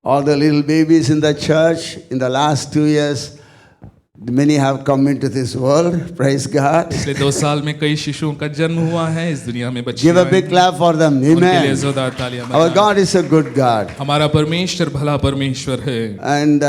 All the little babies in the church in the last 2 years, many have come into this world. Praise God. पिछले 2 साल में कई शिशुओं का जन्म हुआ है, इस दुनिया में बच्चे Give a आए big हैं। clap for them. उनके लिए Amen. जोरदार तालियां Our बजाएं। God is a good God. हमारा परमेश्वर भला परमेश्वर है। And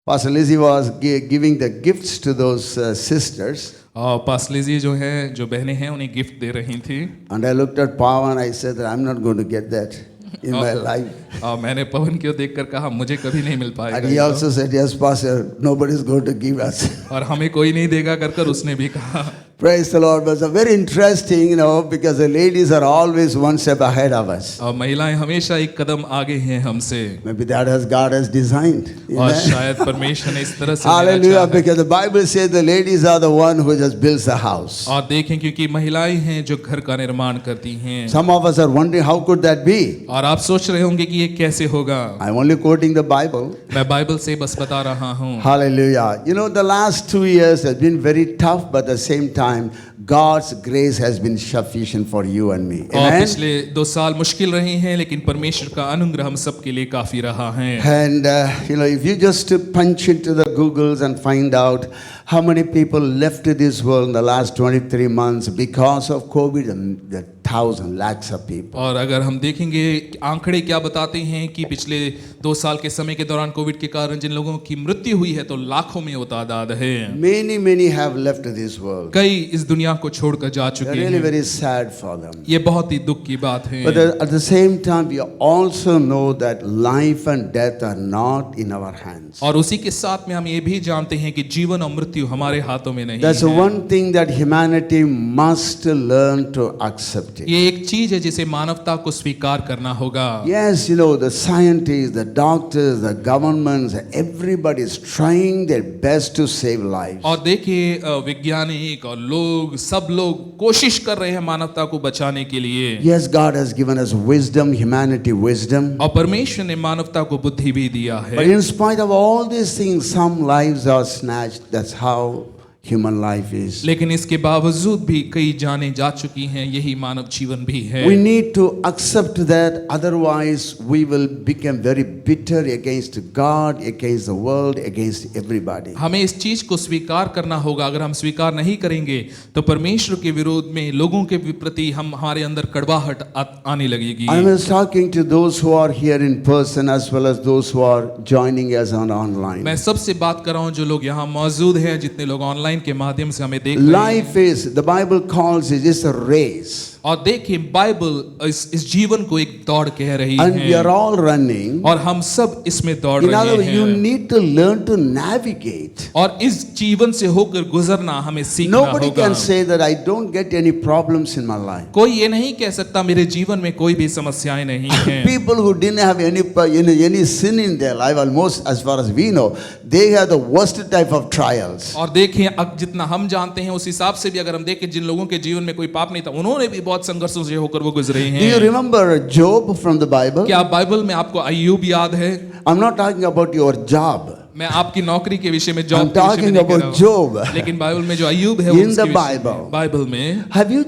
Pastor Lizzie was giving the gifts to those sisters. और पासलेजी जो हैं, जो बहनें हैं, उन्हें गिफ्ट दे रही थी। And I looked at Pawan and I said that I'm not going to get that in my life. और मैंने पवन को देखकर कहा मुझे कभी नहीं मिल पाएगा। And he also said, yes, Pastor, nobody is going to give us. और हमें कोई नहीं देगा कर उसने भी कहा। Praise the Lord. But it's very interesting, because the ladies are always one step ahead of us. और महिलाएं हमेशा एक कदम आगे हैं हमसे। Maybe that has God has designed. और Amen. शायद परमेश्वर ने इस तरह से Hallelujah, because the Bible says the ladies are the one who just builds the house. और देखें क्योंकि महिलाएं हैं जो घर का निर्माण करती हैं। Some of us are wondering how could that be? और आप सोच रहे होंगे कि ये कैसे होगा। I'm only quoting the Bible. मैं बाइबल से बस बता रहा हूँ। Hallelujah. The last 2 years has been very tough, but at the same time, God's grace has been sufficient for you and me. और Amen. पिछले 2 साल मुश्किल रहे हैं, लेकिन परमेश्वर का अनुग्रह हम सब के लिए काफी रहा है। And if you just punch into the Googles and find out how many people left this world in the last 23 months because of COVID, and the 1,000 lakhs of people. और अगर हम देखेंगे आंकड़े क्या बताते हैं कि पिछले 2 साल के समय के दौरान कोविड के कारण जिन लोगों की मृत्यु हुई है तो लाखों में वो तादाद है। Many have left this world. कई इस दुनिया को छोड़कर जा They're चुके really हैं। very sad for them. ये बहुत ही दुख की बात है। But at the same time, we also know that life and death are not in our hands. और उसी के साथ में हम ये भी जानते हैं कि जीवन और मृत्यु हमारे हाथों में नहीं That's है। one thing that humanity must learn to accept it. ये एक चीज है जिसे मानवता को स्वीकार करना होगा। Yes, the scientists, the doctors, the governments, everybody is trying their best to save lives. और देखिए वैज्ञानिक और लोग सब लोग कोशिश कर रहे हैं मानवता को बचाने के लिए। Yes, God has given us wisdom, humanity wisdom. और परमेश्वर ने मानवता को बुद्धि भी दिया है। But in spite of all these things, some lives are snatched. That's how human life is. लेकिन इसके बावजूद भी कई जानें जा चुकी हैं, यही मानव जीवन भी है। We need to accept that, otherwise we will become very bitter against God, against the world, against everybody. हमें इस चीज को स्वीकार करना होगा। अगर हम स्वीकार नहीं करेंगे तो परमेश्वर के विरोध में लोगों के प्रति हमारे अंदर कड़वाहट आने लगेगी। I was talking to those who are here in person as well as those who are joining us on online. मैं सबसे बात कर रहा हूँ जो लोग यहाँ मौजूद हैं, जितने लोग ऑनलाइन के माध्यम से हमें देख रहे हैं। Life is, the Bible calls it, it's a race. और देखिए बाइबल इस जीवन को एक दौड़ कह रही And we है are all running. और हम सब इसमें दौड़ In रहे other words, you हैं। need to learn to navigate. और इस जीवन से होकर गुजरना हमें सीखना Nobody होगा। can say that I don't get any problems in my life. कोई ये नहीं कह सकता मेरे जीवन में कोई भी समस्याएं नहीं हैं। People who didn't have any sin in their life, almost as far as we know, they have the worst type of trials. और देखें अब जितना हम जानते हैं उस हिसाब से भी अगर हम देखें जिन लोगों के जीवन में कोई पाप नहीं था उन्होंने भी बहुत संघर्षों से होकर वो गुजरे Do you हैं। remember Job from the Bible? क्या बाइबल में आपको अय्यूब याद है? I'm not talking about your job. मैं आपकी नौकरी के विषय में I'm जॉब के विषय में talking नहीं कह about रहा हूं। Job. लेकिन बाइबल में जो अय्यूब है In उसके the विषय में, Bible. बाइबल में Have you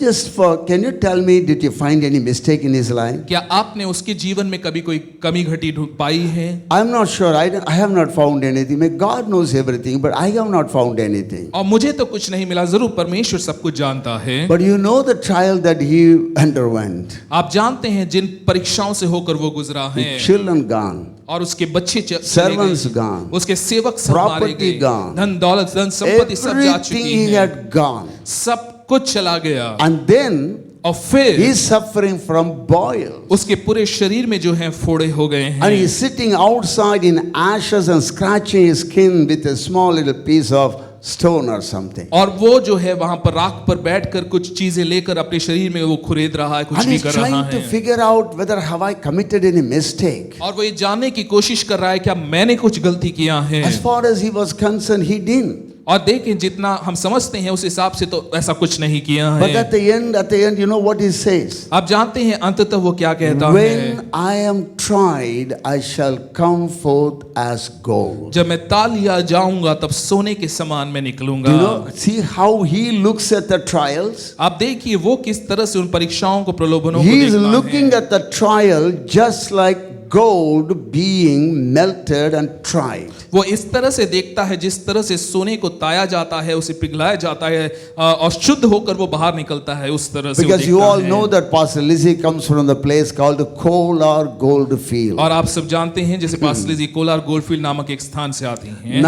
can you tell me, did you find any mistake in his life? क्या आपने उसके जीवन में कभी कोई कमी घटी पाई है? I'm not sure. I have not found anything. May God knows everything, but I have not found anything. और मुझे तो कुछ नहीं मिला, जरूर परमेश्वर सब कुछ जानता है। But you know the trial that he underwent. आप जानते हैं जिन परीक्षाओं से होकर वो गुजरा है The children gone. और उसके बच्चे चले Servants गए, gone. उसके सेवक सब मारे Property गए, gone. धन दौलत धन संपत्ति सब जा Everything चुकी he है, had gone. सब कुछ चला गया। And then और फिर he is suffering from boils. उसके पूरे शरीर में जो है फोड़े हो गए And हैं he is sitting outside in ashes and scratching his skin with a small little piece of stone or something. और वो जो है वहां पर राख पर बैठकर कुछ चीजें लेकर अपने शरीर में वो खुरेद रहा है, कुछ And भी he's कर रहा trying to है figure out whether have I committed any mistake. और वो ये जानने की कोशिश कर रहा है क्या मैंने कुछ गलती किया है। As far as he was concerned, he didn't. और देखें जितना हम समझते हैं उस हिसाब से तो ऐसा कुछ नहीं किया But है। at the end, you know what he says? आप जानते हैं अंततः वो क्या कहता है? When I am tried, I shall come forth as gold. जब मैं तालिया जाऊंगा तब सोने के समान मैं निकलूंगा। You know, see how he looks at the trials? आप देखिए वो किस तरह से उन परीक्षाओं को प्रलोभनों को He is देखता looking है। at the trial just like gold being melted and tried. वो इस तरह से देखता है जिस तरह से सोने को ताया जाता है, उसे पिघलाया जाता है और शुद्ध होकर वो बाहर निकलता है, उस तरह से वो Because you देखता all है। know that Pastor Lizzie comes from the place called Kolar Goldfield. और आप सब जानते हैं जैसे पास्टर लिज़ी कोलार गोल्डफील्ड नामक एक स्थान से आती हैं।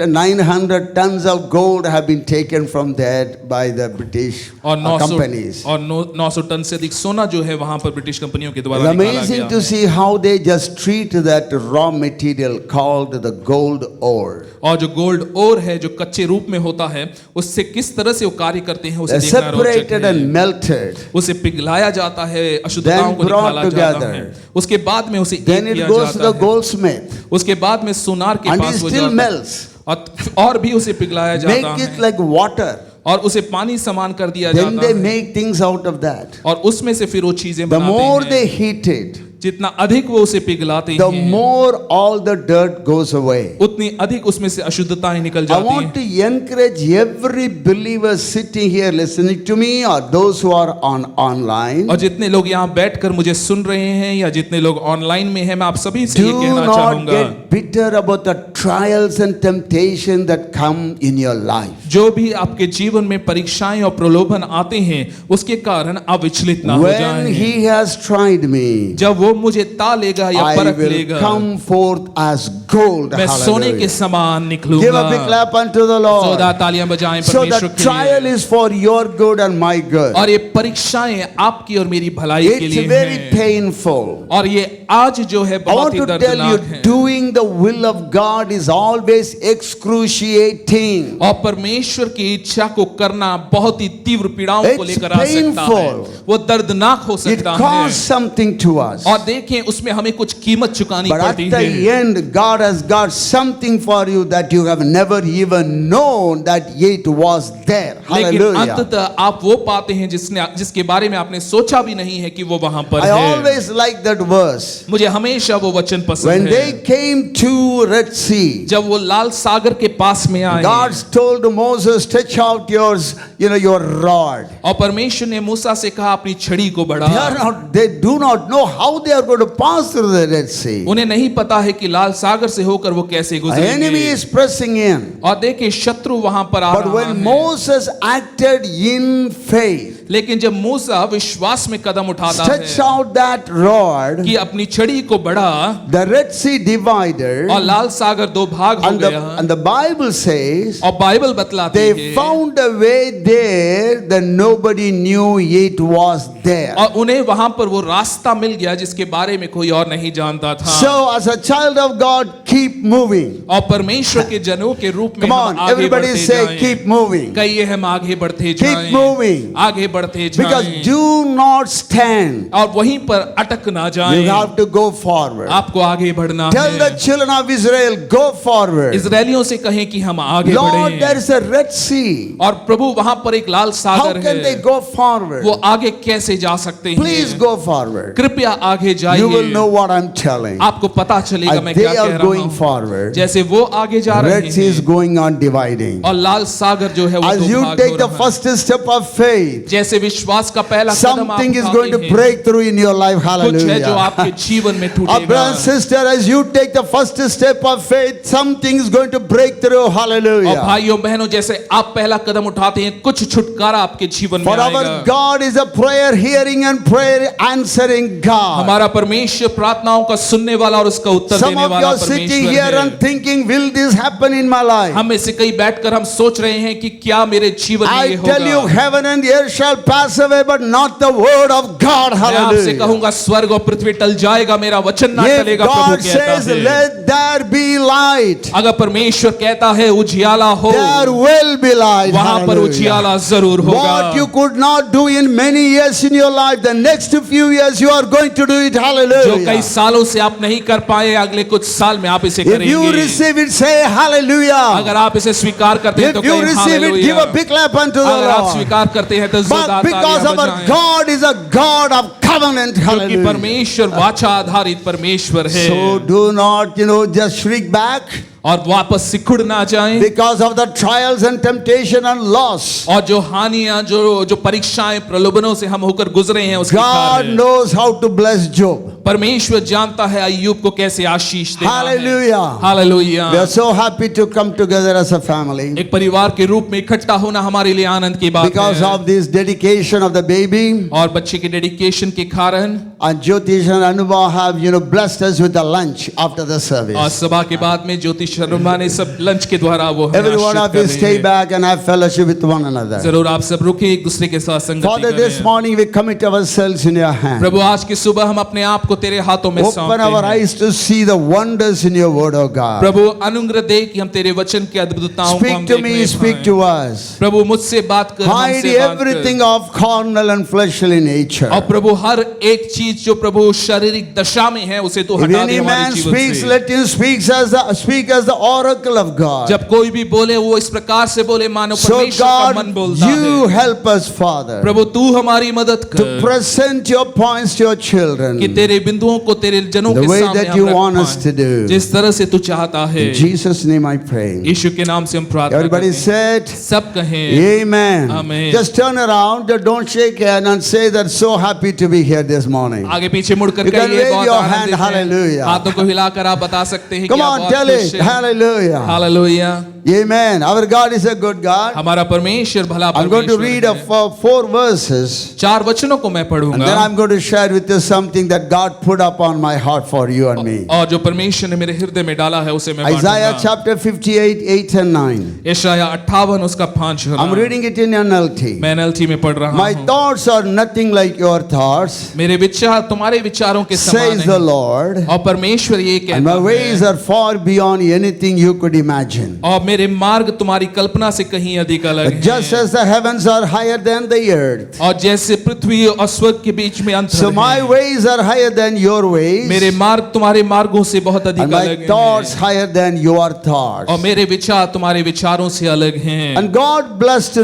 900 tons of gold have been taken from there by the British और companies. 900 टन से अधिक सोना जो है वहां पर ब्रिटिश कंपनियों के It's द्वारा निकाला amazing गया to है। see how they just treat that raw material called the gold ore. और जो गोल्ड ओर है जो कच्चे रूप में होता है उससे किस तरह से वो कार्य करते हैं उसे They're देखना रोचक separated है। and melted. उसे पिघलाया जाता है, अशुद्धताओं Then को brought निकाला जाता together. है, उसके बाद में उसे Then एक it किया goes to the जाता है, goldsmith उसके बाद में सोनार के and पास it वो still जाता है melts. और भी उसे पिघलाया जाता Make it है like water. और उसे पानी समान कर दिया Then जाता they है make things out of that. और उसमें से फिर वो चीजें The more बनाते they हैं। heat it, जितना अधिक वो उसे पिघलाते the हैं more all the dirt goes away. उतनी अधिक उसमें से अशुद्धताएं निकल I जाती want हैं। to encourage every believer sitting here listening to me or those who are online. और जितने लोग यहाँ बैठकर मुझे सुन रहे हैं या जितने लोग ऑनलाइन में हैं, मैं आप सभी से ये Do कहना not चाहूंगा get bitter about the trials and temptation that come in your life. जो भी आपके जीवन में परीक्षाएं और प्रलोभन आते हैं उसके कारण आप विचलित ना हो When जाएं। he has tried me, जब वो मुझे ता लेगा या I परख will लेगा, come forth as gold. मैं सोने के Hallelujah. समान Give निकलूंगा। a big clap unto the Lord. जोरदार तालियां बजाएं So the परमेश्वर के trial लिए। is for your good and my good. और ये परीक्षाएं आपकी और मेरी भलाई के It's लिए very हैं। painful. और ये आज जो है I बहुत want he to tell you, दर्दनाक है। doing the will of God is always excruciating. और परमेश्वर की इच्छा को करना बहुत ही तीव्र पीड़ाओं को It's लेकर आ सकता है, painful. वो दर्दनाक हो It सकता है। costs something to us. और देखें उसमें हमें कुछ कीमत चुकानी But at पड़ती the है, end, God has got something for you that you have never even known that it was there. लेकिन Hallelujah. अंततः आप वो पाते हैं जिसके बारे में आपने सोचा भी नहीं है कि वो वहां पर I है। always like that verse. मुझे हमेशा वो वचन When पसंद है। they came to Red Sea, जब वो लाल सागर के पास में आए God told Moses, stretch out your rod. और परमेश्वर ने मूसा से कहा अपनी छड़ी को बढ़ा। They do not know how they are going to pass through the Red Sea. उन्हें नहीं पता है कि लाल सागर से होकर वो कैसे The enemy गुजरेंगे। is pressing in. और देखिए शत्रु वहां पर आ But रहा when है। Moses acted in faith, लेकिन जब मूसा विश्वास में कदम उठाता stretched है out that rod, कि अपनी छड़ी को बढ़ा the Red Sea divided, और लाल सागर दो भाग हो गया, and the Bible says और बाइबल बतलाती they है found a way there that nobody knew it was there. और उन्हें वहां पर वो रास्ता मिल गया जिसके बारे में कोई और नहीं जानता था। So as a child of God, keep moving. और परमेश्वर के जनों के रूप में Come हम on, आगे everybody बढ़ते say जाएं। keep moving. कहिए हम आगे बढ़ते Keep जाएं, moving. आगे बढ़ते Because जाएं do not stand. और वहीं पर अटक ना You जाएं, have to go forward. आपको आगे बढ़ना Tell the है। children of Israel, go forward. इजरायलियों से कहें कि हम आगे Lord, there बढ़ें is a Red Sea. और प्रभु वहां पर एक लाल How सागर can they है, go forward? वो आगे कैसे जा सकते Please हैं? go forward. कृपया आगे You will जाइए, know what I'm telling. आपको पता चलेगा As मैं they क्या कह are रहा going हूँ। forward, जैसे वो आगे जा रहे Red Sea is हैं going on dividing. और लाल सागर जो है वो As दो you भाग हो take the रहा है। first step of faith, जैसे विश्वास का पहला कदम आप something is उठाते going to हैं, break through in your life. कुछ है जो Hallelujah. आपके जीवन में Our टूटेगा। brother and sister, as you take the first step of faith, something is going to break through. और Hallelujah. भाइयों बहनों जैसे आप पहला कदम उठाते हैं कुछ छुटकारा आपके जीवन में For our आएगा। God is a prayer hearing and prayer answering God. हमारा परमेश्वर प्रार्थनाओं का सुनने वाला और उसका उत्तर Some देने of you वाला are sitting परमेश्वर here है। and thinking, will this happen in my life? हम में से कई बैठकर हम सोच रहे हैं कि क्या मेरे जीवन में I ये tell you, होगा। heaven and earth shall pass away, but not the word of God. मैं आपसे Hallelujah. कहूंगा स्वर्ग और पृथ्वी टल जाएगा, मेरा वचन ना If टलेगा। प्रभु God कहता says, है let there be light, अगर परमेश्वर कहता है उजियाला हो, there will be light. वहां पर Hallelujah. उजियाला जरूर होगा। What you could not do in many years in your life, the next few years you are going to do it. जो Hallelujah. कई सालों से आप नहीं कर पाए अगले कुछ साल में आप इसे If you करेंगे। receive it, say hallelujah. अगर आप इसे स्वीकार करते हैं तो If you कहें receive it, give a hallelujah. big clap unto the अगर आप Lord. स्वीकार करते हैं तो But जोरदार because तालियां our बजाएं। God is a God of covenant. क्योंकि Hallelujah. परमेश्वर वाचा आधारित परमेश्वर है। So do not, just shrink back. और वापस सिकुड़ ना जाएं, because of the trials and temptation and loss. और जो हानियां जो परीक्षाएं प्रलोभनों से हम होकर गुजरे हैं उसके God कारण knows how to bless Job. परमेश्वर जानता है अय्यूब को कैसे आशीष देना है। Hallelujah. Hallelujah. We are so happy to come together as a family एक परिवार के रूप में इकट्ठा होना हमारे लिए आनंद की बात because है। of this dedication of the baby. और बच्चे के डेडिकेशन के कारण And Jyotish and Anubha have, blessed us with a lunch after the और service. सभा के बाद में ज्योति शर्मा ने सब लंच के द्वारा वो हमें Every one आशीष of कर you रहे stay हैं। back and have fellowship with one another. जरूर आप सब रुके एक दूसरे के साथ संगति Father, this करें। morning we commit ourselves in your hand. प्रभु आज की सुबह हम अपने आप को तेरे हाथों में Open सौंपते our हैं। eyes to see the wonders in your word, oh God. प्रभु अनुग्रह दे कि हम तेरे वचन की अद्भुतताओं को हम Speak to me, देखने speak पाएं। to us. प्रभु मुझसे बात कर, Hide हमसे बात everything कर। of carnal and fleshly nature. और प्रभु हर एक चीज जो प्रभु शारीरिक दशा में है उसे तो If हटा दे any man हमारे जीवन speaks, से। let him speak as the oracle of God. जब कोई भी बोले वो इस प्रकार से बोले मानो So परमेश्वर का मन God, बोलता you है। help us, Father, प्रभु तू हमारी मदद to कर present your points to your children कि तेरे बिंदुओं को तेरे जनों the के way सामने that हम you रख want us पाएं। to do. जिस तरह से तू चाहता है In Jesus' name I pray. यीशु के नाम से हम प्रार्थना Everybody करते हैं। said, सब कहें Amen. Amen. Just turn around, don't shake hand and say that so happy to be here this morning. आगे पीछे मुड़कर You can कहिए wave बहुत your hand, आनंदित हैं। hallelujah. हाथों को हिलाकर आप बता सकते हैं Come कि आप on, बहुत tell खुश it. हैं। Hallelujah. Hallelujah. Amen. Our God is a good God. हमारा परमेश्वर भला I'm going to परमेश्वर read है। 4 verses. 4 वचनों को मैं And then पढ़ूंगा I'm going to share with you something that God put up on my heart for you and me. और जो परमेश्वर ने मेरे हृदय में डाला है उसे मैं Isaiah बांटूंगा। chapter 58, 8 and 9. यशायाह 58 उसका 5 I'm reading it in NLT. मैं NLT में पढ़ रहा My हूँ। thoughts are nothing like your thoughts, मेरे विचार तुम्हारे विचारों के समान says the हैं। Lord. और परमेश्वर ये And my कहता ways है are far beyond anything you could imagine. और मेरे मार्ग तुम्हारी कल्पना से कहीं अधिक अलग Just हैं। as the heavens are higher than the earth, और जैसे पृथ्वी और स्वर्ग के बीच में अंतर so my है, ways are higher than your मेरे ways, मार्ग तुम्हारे मार्गों से बहुत अधिक and my अलग thoughts हैं। higher than your thoughts. और मेरे विचार तुम्हारे विचारों से अलग हैं। And God blessed,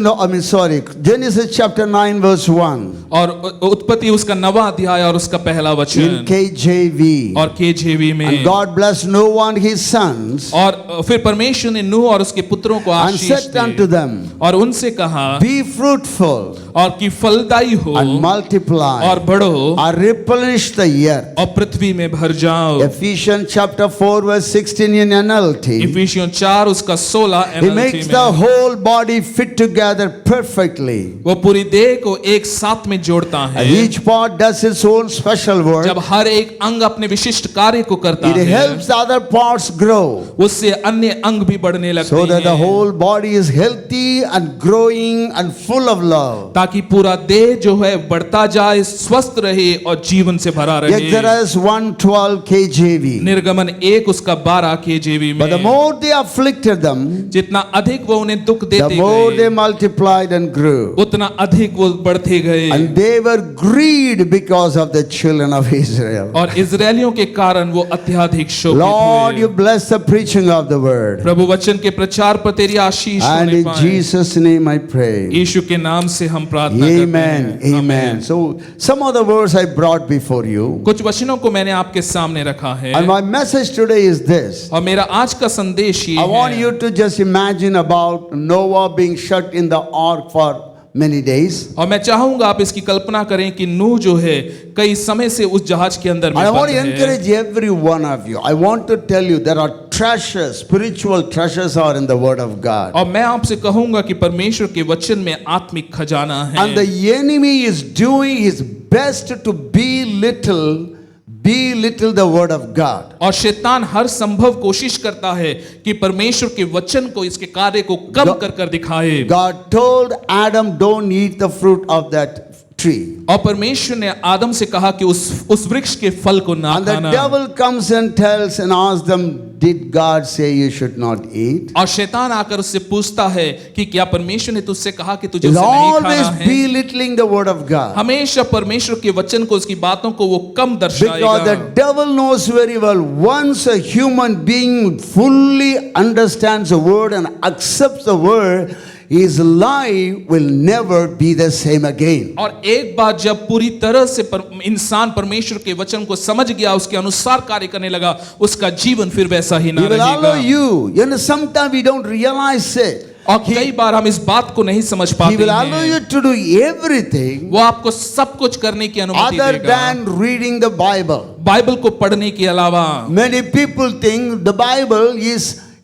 Genesis chapter 9 verse 1 और उत्पत्ति उसका 9वां अध्याय और उसका पहला in वचन KJV. और KJV में And God blessed Noah and his sons और फिर परमेश्वर ने नूह और उसके पुत्रों को and Ashish said unto the them, और उनसे कहा be fruitful और कि फलदायी हो and multiply और बढ़ो and replenish the earth. और पृथ्वी में भर जाओ। Ephesians chapter 4 verse 16 in NLT. इफिसियों 4 उसका 16 He NLT makes में the whole body fit together perfectly. वो पूरी देह को एक साथ में जोड़ता है। And each part does its own special work. जब हर एक अंग अपने विशिष्ट कार्य को करता It है helps the other parts grow उससे अन्य अंग भी बढ़ने लगते so that the हैं whole body is healthy and growing and full of love. ताकि पूरा देह जो है बढ़ता जाए, स्वस्थ रहे और जीवन से भरा रहे। Exodus 1:12 KJV. निर्गमन 1 उसका 12 KJV But the में more they afflicted them, जितना अधिक वो उन्हें दुख the देते more they गए multiplied and grew. उतना अधिक वो बढ़ते गए And they were grieved because of the children of Israel. और इजरायलियों के कारण वो अत्यधिक शोकित Lord, you हुए। bless the preaching of the word. प्रभु वचन के प्रचार पर तेरी आशीष And होने in पाए। Jesus' name I pray. यीशु के नाम से हम प्रार्थना करते Amen. हैं। Amen. So some of the words I brought before you. कुछ वचनों को मैंने आपके सामने रखा है And my message today is this. और मेरा आज का संदेश ये I want है you to just imagine about Noah being shut in the ark for many days. और मैं चाहूंगा आप इसकी कल्पना करें कि नूह जो है कई समय से उस जहाज के अंदर में I want बंद to है। encourage every one of you. I want to tell you there are treasures, spiritual treasures are in the word of God. और मैं आपसे कहूंगा कि परमेश्वर के वचन में आत्मिक खजाना है And the enemy is doing his best to belittle the word of God. और शैतान हर संभव कोशिश करता है कि परमेश्वर के वचन को, इसके कार्य को कम कर कर दिखाए। God told Adam, don't eat the fruit of that tree. और परमेश्वर ने आदम से कहा कि उस वृक्ष के फल को ना And the खाना। devil comes and tells and asks them, did God say you should not eat? और शैतान आकर उससे पूछता है कि क्या परमेश्वर ने तुझसे कहा कि तुझे He's उसे नहीं always खाना है? belittling the word of God. हमेशा परमेश्वर के वचन को, उसकी बातों को वो कम Because the दर्शाएगा। devil knows very well, once a human being fully understands the word and accepts the word, his life will never be the same again. और एक बार जब पूरी तरह से इंसान परमेश्वर के वचन को समझ गया, उसके अनुसार कार्य करने लगा, उसका जीवन फिर वैसा ही ना He will allow रहेगा। you. You know, sometimes we don't realize it. और कई बार हम इस बात को नहीं समझ He पाते will allow हैं। you to do everything वो आपको सब कुछ करने की अनुमति other देगा, than reading the Bible. Bible को पढ़ने के अलावा। Many people think the Bible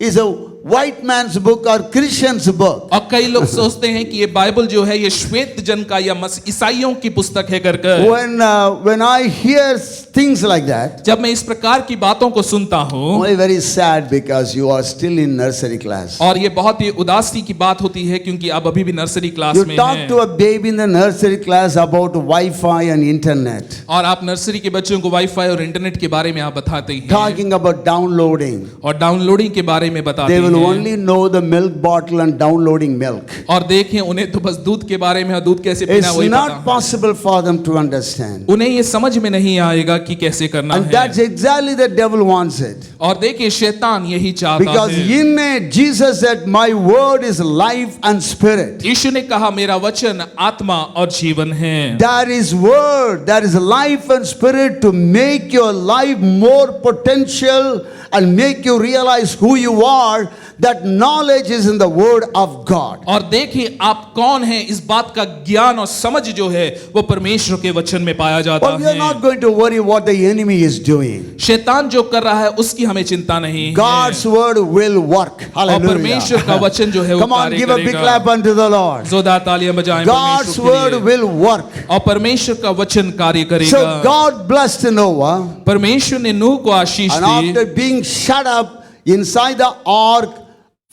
is a white man's book or Christian's book. और कई लोग सोचते हैं कि ये बाइबल जो है ये श्वेत जन का या ईसाइयों की पुस्तक है करके। When I hear things like that, जब मैं इस प्रकार की बातों को सुनता हूँ, I'm very sad because you are still in nursery class. और ये बहुत ही उदासी की बात होती है क्योंकि आप अभी भी नर्सरी क्लास You में talk हैं। to a baby in the nursery class about Wi-Fi and internet, और आप नर्सरी के बच्चों को वाईफाई और इंटरनेट के बारे में आप बताते हैं, talking about downloading. और डाउनलोडिंग के बारे में बताते They will हैं। only know the milk bottle and downloading milk. और देखें, उन्हें तो बस दूध के बारे में और दूध कैसे पीना It's वही not पता है। possible for them to understand. उन्हें ये समझ में नहीं आएगा कि कैसे करना And है। that's exactly the devil wants it. और देखिए शैतान यही चाहता Because है। in it, Jesus said, my word is life and spirit. यीशु ने कहा मेरा वचन आत्मा और जीवन है। There is word, there is life and spirit to make your life more potential and make you realize who you are. That knowledge is in the word of God. और देखिए आप कौन हैं, इस बात का ज्ञान और समझ जो है वो परमेश्वर के वचन में पाया जाता But we are है। not going to worry what the enemy is doing. शैतान जो कर रहा है उसकी हमें चिंता नहीं God's है। word will work. और परमेश्वर का Hallelujah. वचन जो है वो Come on, कार्य give a big करेगा। clap unto the Lord. जोरदार तालियां बजाएं God's परमेश्वर के word लिए। will work. और परमेश्वर का वचन कार्य So करेगा। God blessed Noah, परमेश्वर ने नूह को आशीष and the after being shut up inside the ark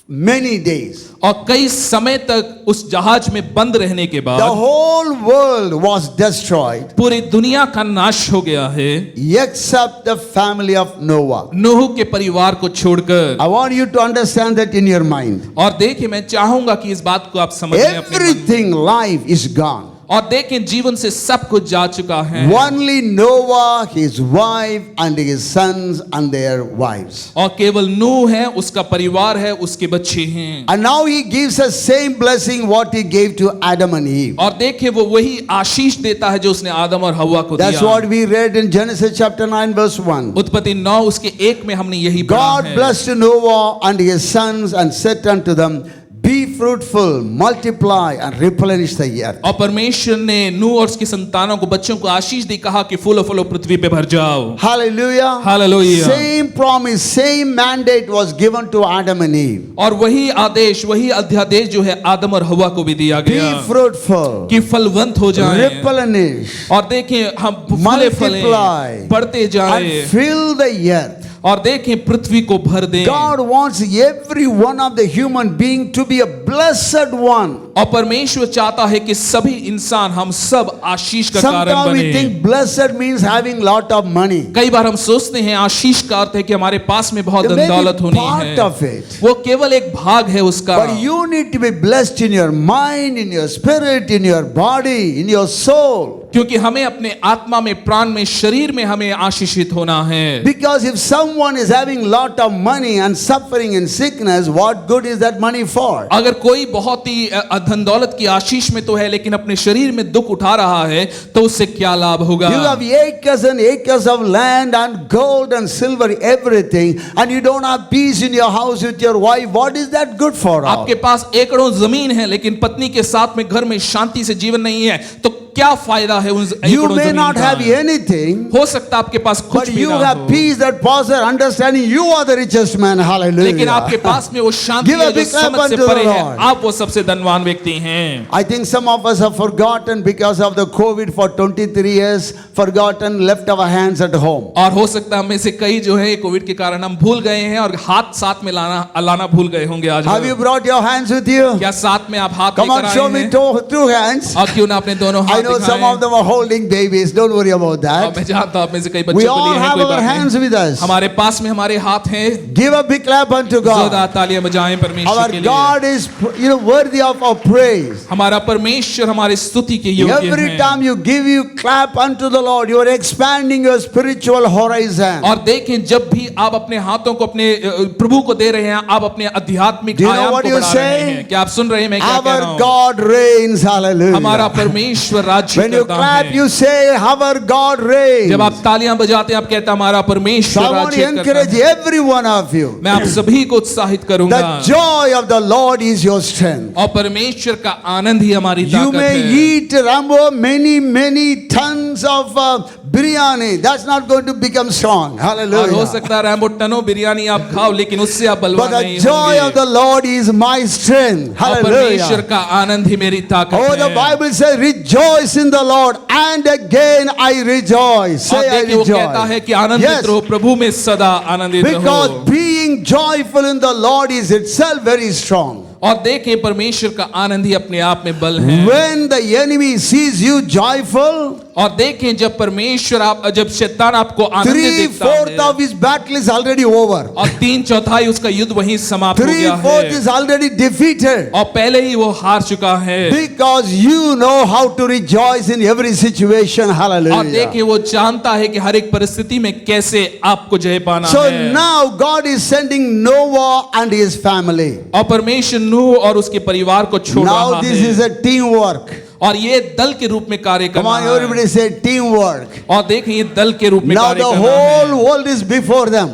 many days, और कई समय तक उस जहाज में बंद रहने के the बाद whole world was destroyed पूरी दुनिया का नाश हो गया है except the family of Noah. नूह के परिवार को छोड़कर। I want you to understand that in your mind. और देखिए मैं चाहूंगा कि इस बात को आप समझें अपने मन में। Everything life is gone. और देखें जीवन से सब कुछ जा चुका है। Only Noah, his wife, and his sons and their wives. और केवल नूह है, उसका परिवार है, उसके बच्चे हैं। And now he gives us same blessing what he gave to Adam and Eve. और देखें वो वही आशीष देता है जो उसने आदम और हव्वा को That's दिया। what we read in Genesis chapter 9 verse 1. उत्पत्ति 9 उसके 1 में हमने यही पढ़ा God है। blessed Noah and his sons and said unto them, be fruitful, multiply and replenish the earth. और परमेश्वर ने नूह और उसकी संतानों को, बच्चों को आशीष दी, कहा कि फूलो फलो पृथ्वी पे भर जाओ। Hallelujah. Hallelujah. Same promise, same mandate was given to Adam and Eve. और वही आदेश, वही अध्यादेश जो है आदम और हव्वा को भी दिया Be गया fruitful, कि फलवंत हो जाएं। replenish, और देखें हम फूले फलें, multiply, बढ़ते जाएं। and fill the earth. और देखें पृथ्वी को भर दें। God wants every one of the human being to be a blessed one. और परमेश्वर चाहता है कि सभी इंसान, हम सब आशीष का कारण Sometimes we बने। think blessed means having lot of money. कई बार हम सोचते हैं आशीष का अर्थ है कि हमारे पास में बहुत It धन may दौलत be होनी part है। of it. वो केवल एक भाग है उसका। But you need to be blessed in your mind, in your spirit, in your body, in your soul. क्योंकि हमें अपने आत्मा में, प्राण में, शरीर में हमें आशीषित होना है। Because if someone is having lot of money and suffering in sickness, what good is that money for? अगर कोई बहुत ही धन दौलत की आशीष में तो है लेकिन अपने शरीर में दुख उठा रहा है तो उससे क्या लाभ होगा? You have acres and acres of land and gold and silver, everything, and you don't have peace in your house with your wife. What is that good for? आपके पास एकड़ों जमीन है लेकिन पत्नी के साथ में घर में शांति से जीवन नहीं है तो क्या फायदा है उन You एकड़ों may जमीन not have का? anything, हो सकता है आपके पास but कुछ भी you ना have हो, peace that passes understanding. You are the richest man. लेकिन आपके Hallelujah. पास में वो शांति Give a है जो big clap समझ से unto the परे है। Lord. आप वो सबसे धनवान व्यक्ति हैं। I think some of us have forgotten because of the COVID for 23 years, forgotten, left our hands at home. और हो सकता है हम में से कई जो है कोविड के कारण हम भूल गए हैं और हाथ साथ में लाना भूल गए होंगे आज। Have you brought your hands with you? क्या साथ में आप हाथ Come लेकर on, आए show me हैं? two hands. और क्यों ना अपने दोनों I हाथ know some of them are holding babies. Don't worry about that. मैं जानता हूं आप में से कई We बच्चों को all लिए हैं, have कोई our बात hands नहीं। with us. हमारे पास में हमारे हाथ हैं। Give a big clap unto God. जोरदार तालियां बजाएं परमेश्वर Our के लिए। God is, worthy of our praise. हमारा परमेश्वर हमारी स्तुति के योग्य Every है। time you give you clap unto the Lord, you are expanding your spiritual horizon. और देखें जब भी आप अपने हाथों को अपने प्रभु को दे रहे हैं, आप अपने आध्यात्मिक Do you know आयाम what को you बढ़ा रहे say? हैं। क्या आप सुन रहे हैं मैं क्या कह रहा Our हूं? God reigns. Hallelujah. हमारा परमेश्वर राज्य When you करता clap, है। you say, our God reigns. जब आप तालियां बजाते हैं आप कहते हैं हमारा So परमेश्वर I want to राज्य करता encourage है। every one of you. मैं आप सभी को उत्साहित करूंगा। The joy of the Lord is your strength. और परमेश्वर का आनंद ही हमारी You ताकत may है। eat, Rambo, many tons of biryani. That's not going to become strong. और हो Hallelujah. सकता है रैम्बो टनों बिरयानी आप खाओ लेकिन उससे आप But बलवान the नहीं joy of होंगे। the Lord is my strength. और परमेश्वर Hallelujah. का आनंद ही मेरी ताकत Oh, the है। Bible says, rejoice in the Lord, and again I rejoice. और Say I देखिए वो कहता है rejoice. कि आनंदित Yes. रहो, प्रभु में सदा आनंदित Because रहो। being joyful in the Lord is itself very strong. और देखिए परमेश्वर का आनंद ही अपने आप में बल है। When the enemy sees you joyful, और देखें जब परमेश्वर जब शैतान आपको आनंदित देखता 3/4 है of his battle is already over. और 3/4 उसका युद्ध वहीं समाप्त हो गया 3/4 है is already defeated. और पहले ही वो हार चुका है। Because you know how to rejoice in every situation. और Hallelujah. देखिए वो जानता है कि हर एक परिस्थिति में कैसे आपको जय पाना So है। now God is sending Noah and his family. और परमेश्वर नूह और उसके परिवार को छोड़ Now रहा this is है a teamwork. और ये दल के रूप में कार्य Come करना on, है। everybody say teamwork. और देखें ये दल के रूप में Now कार्य the करना whole है world is before them.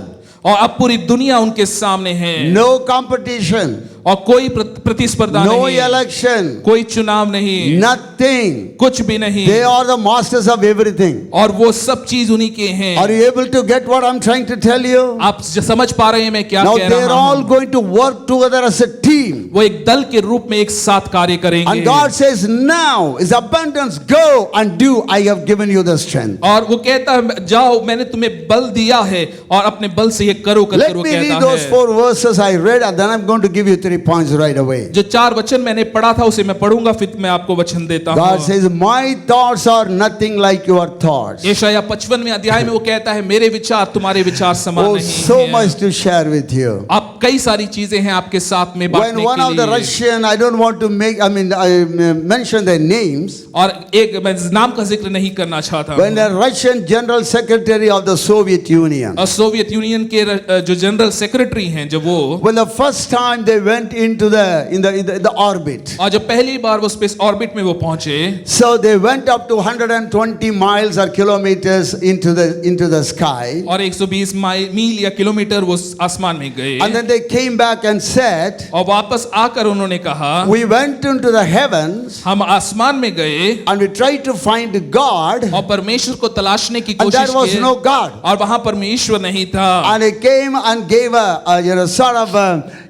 और अब पूरी दुनिया उनके सामने है No competition, और कोई प्रतिस्पर्धा no नहीं, election, कोई चुनाव नहीं, nothing. कुछ भी नहीं। They are the masters of everything. और वो सब चीज उन्हीं के हैं। Are you able to get what I'm trying to tell you? आप समझ पा रहे हैं मैं क्या Now कह they're रहा all हूँ? going to work together as a team. वो एक दल के रूप में एक साथ कार्य करेंगे। And God says, now is abundance, go and do. I have given you the strength. और वो कहता है जाओ मैंने तुम्हें बल दिया है और अपने बल से ये करो करके Let वो me read कहता those है। 4 verses I read, and then I'm going to give you 3 points right away. जो 4 वचन मैंने पढ़ा था उसे मैं पढ़ूंगा फिर मैं आपको वचन देता God हूँ। says, my thoughts are nothing like your thoughts. यशायाह 55वें अध्याय में वो कहता है मेरे विचार तुम्हारे विचार समान Oh, नहीं so हैं। much to share with you. आप कई सारी चीजें हैं आपके साथ में When बांटने one के of the लिए। Russian, I don't want to mention their names. और एक मैं नाम का जिक्र नहीं करना चाहता When हूँ। the Russian General Secretary of the Soviet Union, और सोवियत यूनियन के जो जनरल सेक्रेटरी हैं जब वो when the first time they went into the orbit, और जब पहली बार वो स्पेस ऑर्बिट में वो पहुंचे so they went up to 120 miles or kilometers into the sky, और 120 मील या किलोमीटर वो आसमान में गए and then they came back and said, और वापस आकर उन्होंने कहा we went into the heavens हम आसमान में गए and we tried to find God, और परमेश्वर को तलाशने की and कोशिश there was की no God. और वहां परमेश्वर नहीं था And he came and gave a sort of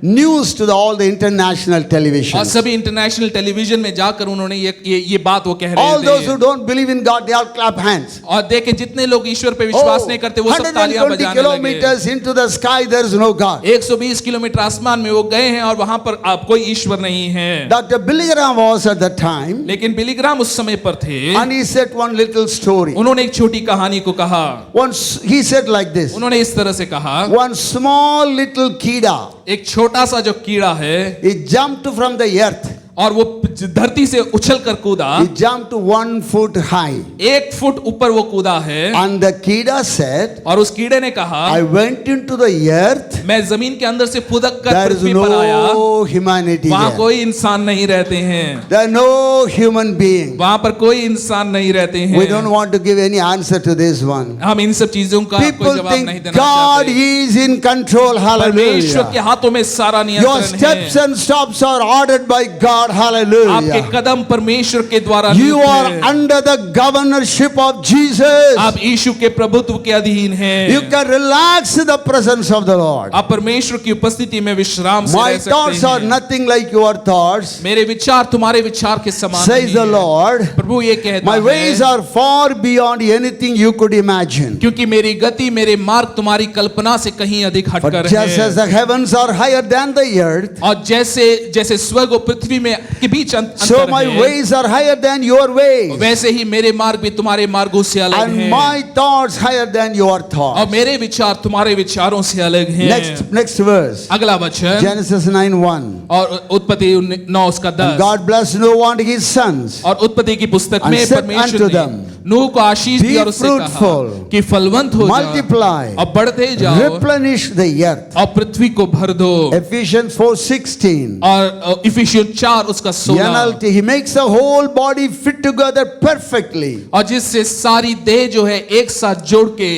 news to all the international television. और सभी इंटरनेशनल टेलीविजन में जाकर उन्होंने ये बात वो कह All रहे those who थे don't believe in God, they all clap hands. और देखे जितने लोग ईश्वर पे विश्वास नहीं करते वो सब तालियां 120 बजाने लगे kilometers into the sky, there is no God. 120 kilometre आसमान में वो गए हैं और वहां पर आप कोई ईश्वर नहीं है Dr. Billy Graham was at that time, लेकिन बिली ग्राहम उस समय पर थे and he said one little story. उन्होंने एक छोटी कहानी को कहा Once he said like this, उन्होंने इस तरह से कहा one small little kida, एक छोटा सा जो कीड़ा है he jumped from the earth. और वो धरती से उछल कर कूदा He jumped 1 foot high. 1 foot ऊपर वो कूदा है And the kida said, और उस कीड़े ने कहा I went into the earth. मैं जमीन के अंदर से फुदक कर There is पृथ्वी पर आया no humanity वहां there. कोई इंसान नहीं रहते हैं There are no human being. वहां पर कोई इंसान नहीं रहते We हैं don't want to give any answer to this one. हम इन सब चीजों का कोई People जवाब नहीं think देना God चाहते is in control. परमेश्वर के Hallelujah. हाथों में सारा Your नियंत्रण steps है and stops are ordered by God. आपके Hallelujah. कदम परमेश्वर के द्वारा You नियुक्त are हैं। under the governorship of Jesus. आप यीशु के प्रभुत्व के अधीन हैं You can relax in the presence of the Lord. आप परमेश्वर की उपस्थिति में विश्राम से My रह thoughts सकते are हैं nothing like your thoughts, मेरे विचार तुम्हारे विचार के समान says नहीं the है। Lord. प्रभु ये कहता My ways है are far beyond anything you could imagine. क्योंकि मेरी गति मेरे मार्ग तुम्हारी कल्पना से कहीं अधिक For हटकर just है as the heavens are higher than the earth, और जैसे जैसे स्वर्ग और पृथ्वी में के बीच So अंतर my है, ways are higher than your ways, वैसे ही मेरे मार्ग भी तुम्हारे मार्गों से अलग and हैं, my thoughts higher than your और thoughts. मेरे विचार तुम्हारे विचारों से अलग हैं। Next verse, अगला वचन Genesis 9:1. और उत्पत्ति 9 उसका 10। God blessed Noah and his sons. और उत्पत्ति की पुस्तक And में said परमेश्वर unto ने them, नूह को आशीष Be दी और उससे कहा fruitful, कि फलवंत हो जाओ multiply, और बढ़ते जाओ replenish the earth. और पृथ्वी को भर दो। Ephesians 4:16. और इफिसियों 4 उसका 16। NLT, he makes the whole body fit together perfectly, और जिससे सारी देह जो है एक साथ जोड़ के,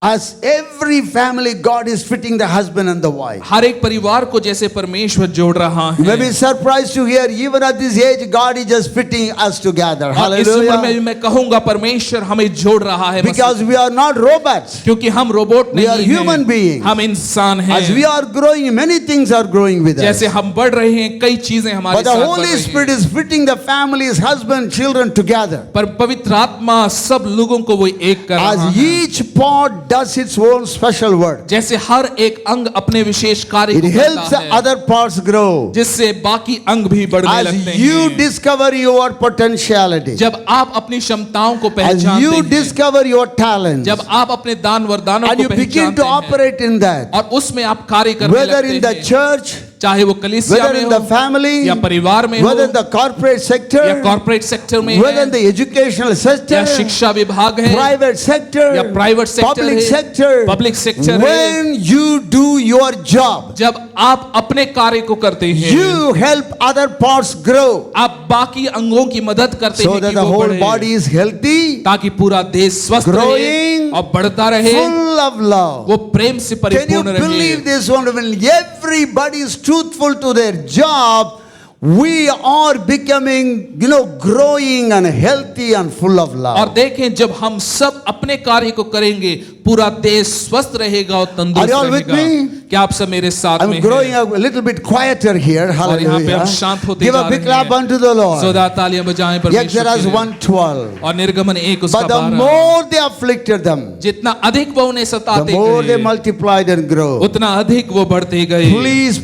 as every family God is fitting the husband and the wife. हर एक परिवार को जैसे परमेश्वर जोड़ रहा You may है। be surprised to hear even at this age God is just fitting us together. और इस उम्र में Hallelujah. भी मैं कहूंगा परमेश्वर हमें जोड़ रहा है, Because we are not robots. क्योंकि हम रोबोट We नहीं are human हैं, beings. हम इंसान As we हैं। are growing, many things are growing with us. जैसे हम बढ़ रहे हैं, कई चीजें हमारे But the साथ बढ़ Holy रही Spirit हैं। is fitting the families, husband, children together. पर पवित्र आत्मा सब लोगों को वो एक कर रहा As है। each part does its own special work. जैसे हर एक अंग अपने विशेष कार्य It को helps करता the है, other parts grow. जिससे बाकी अंग भी बढ़ने लगते As you हैं। discover your potentiality, जब आप अपनी क्षमताओं को as पहचानते you हैं, discover your talents, जब आप अपने दान वरदानों and को you begin पहचानते to हैं operate in that, और उसमें आप कार्य करने whether in लगते the हैं, church, चाहे वो कलीसिया whether में in the हो family, या परिवार में हो whether in the corporate या sector, कॉर्पोरेट सेक्टर में whether in है the educational या sector, शिक्षा विभाग है private sector, या प्राइवेट सेक्टर public है, sector, पब्लिक सेक्टर है, when you do your job, जब आप अपने कार्य को करते हैं, you help other parts grow आप बाकी अंगों की मदद करते so हैं that कि the वो whole बढ़े, body is healthy, ताकि पूरा देह स्वस्थ रहे growing, और बढ़ता रहे, full of love. वो प्रेम से Can you परिपूर्ण रहे। believe this one? When everybody is truthful to their job, we are becoming, growing and healthy and full of और love. देखें जब हम सब अपने कार्य को करेंगे, पूरा देश स्वस्थ रहेगा और Are तंदुरुस्त you all with रहेगा। me? क्या आप सब मेरे साथ में I'm हैं? growing a little bit quieter here. और यहाँ पे Hallelujah. हम शांत होते Give जा a big रहे clap हैं। unto the Lord. जोरदार तालियां बजाएं परमेश्वर के Exodus लिए। 1:12. और निर्गमन 1 उसका But the 12, more they afflicted them, जितना अधिक वो उन्हें the सताते more they गए, multiplied and grew. उतना अधिक वो बढ़ते गए।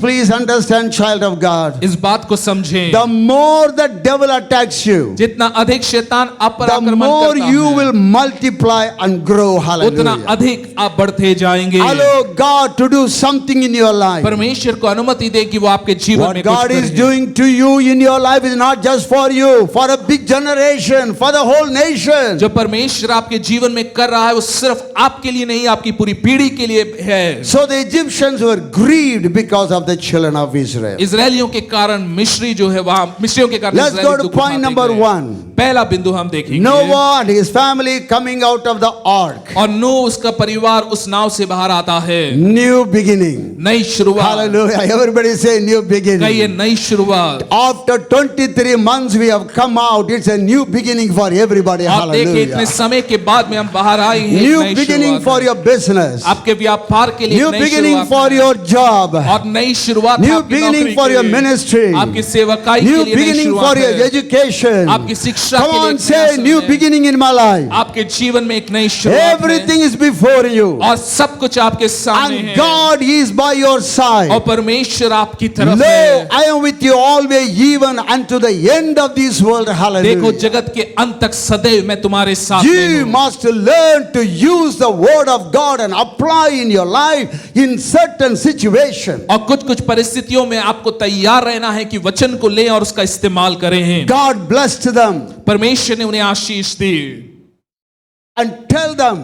Please understand, child of God. इस बात को समझें, The more the devil attacks you, जितना अधिक शैतान आप पर the आक्रमण more करता you है, will multiply and grow. उतना Hallelujah. अधिक आप बढ़ते जाएंगे। Allow God to do something in your life. परमेश्वर को अनुमति दे कि वो आपके जीवन What में God कुछ is करे। doing to you in your life is not just for you, for a big generation, for the whole nation. जो परमेश्वर आपके जीवन में कर रहा है, वो सिर्फ आपके लिए नहीं, आपकी पूरी पीढ़ी के लिए है। So the Egyptians were grieved because of the children of Israel. इजरायलियों के कारण मिस्री जो है वहां, मिस्रियों के कारण Let's go इजरायली to दुख point उठाते number गए। 1. पहला बिंदु हम देखेंगे, Noah and his family coming out of the ark. और नूह उसका परिवार उस नाव से बाहर आता है। New beginning. नई शुरुआत, Hallelujah. Everybody say new कहिए beginning. नई शुरुआत। After 23 months we have come out. It's a new beginning for everybody. आप देखिए इतने Hallelujah. समय के बाद में हम बाहर आए हैं, एक New नई beginning शुरुआत for है। your business. आपके व्यापार के लिए New एक नई beginning शुरुआत for है। your job. और नई शुरुआत है New आपकी beginning नौकरी for के your लिए, ministry. आपकी सेवकाई के New लिए नई beginning for शुरुआत your है, education. आपकी शिक्षा Come के लिए on, एक say नया new समय है। beginning in my life. आपके जीवन में एक नई शुरुआत है Everything is before you. और सब कुछ आपके सामने And है God is by your और side. परमेश्वर आपकी तरफ Lo, है। I am with you always, even unto the end of this world. देखो Hallelujah. जगत के अंत तक सदैव मैं तुम्हारे साथ में You हूँ। must learn to use the word of God and apply in your life in certain situation. और कुछ कुछ परिस्थितियों में आपको तैयार रहना है कि वचन को लें और उसका इस्तेमाल करें। God blessed them परमेश्वर ने उन्हें आशीष दी and tell them,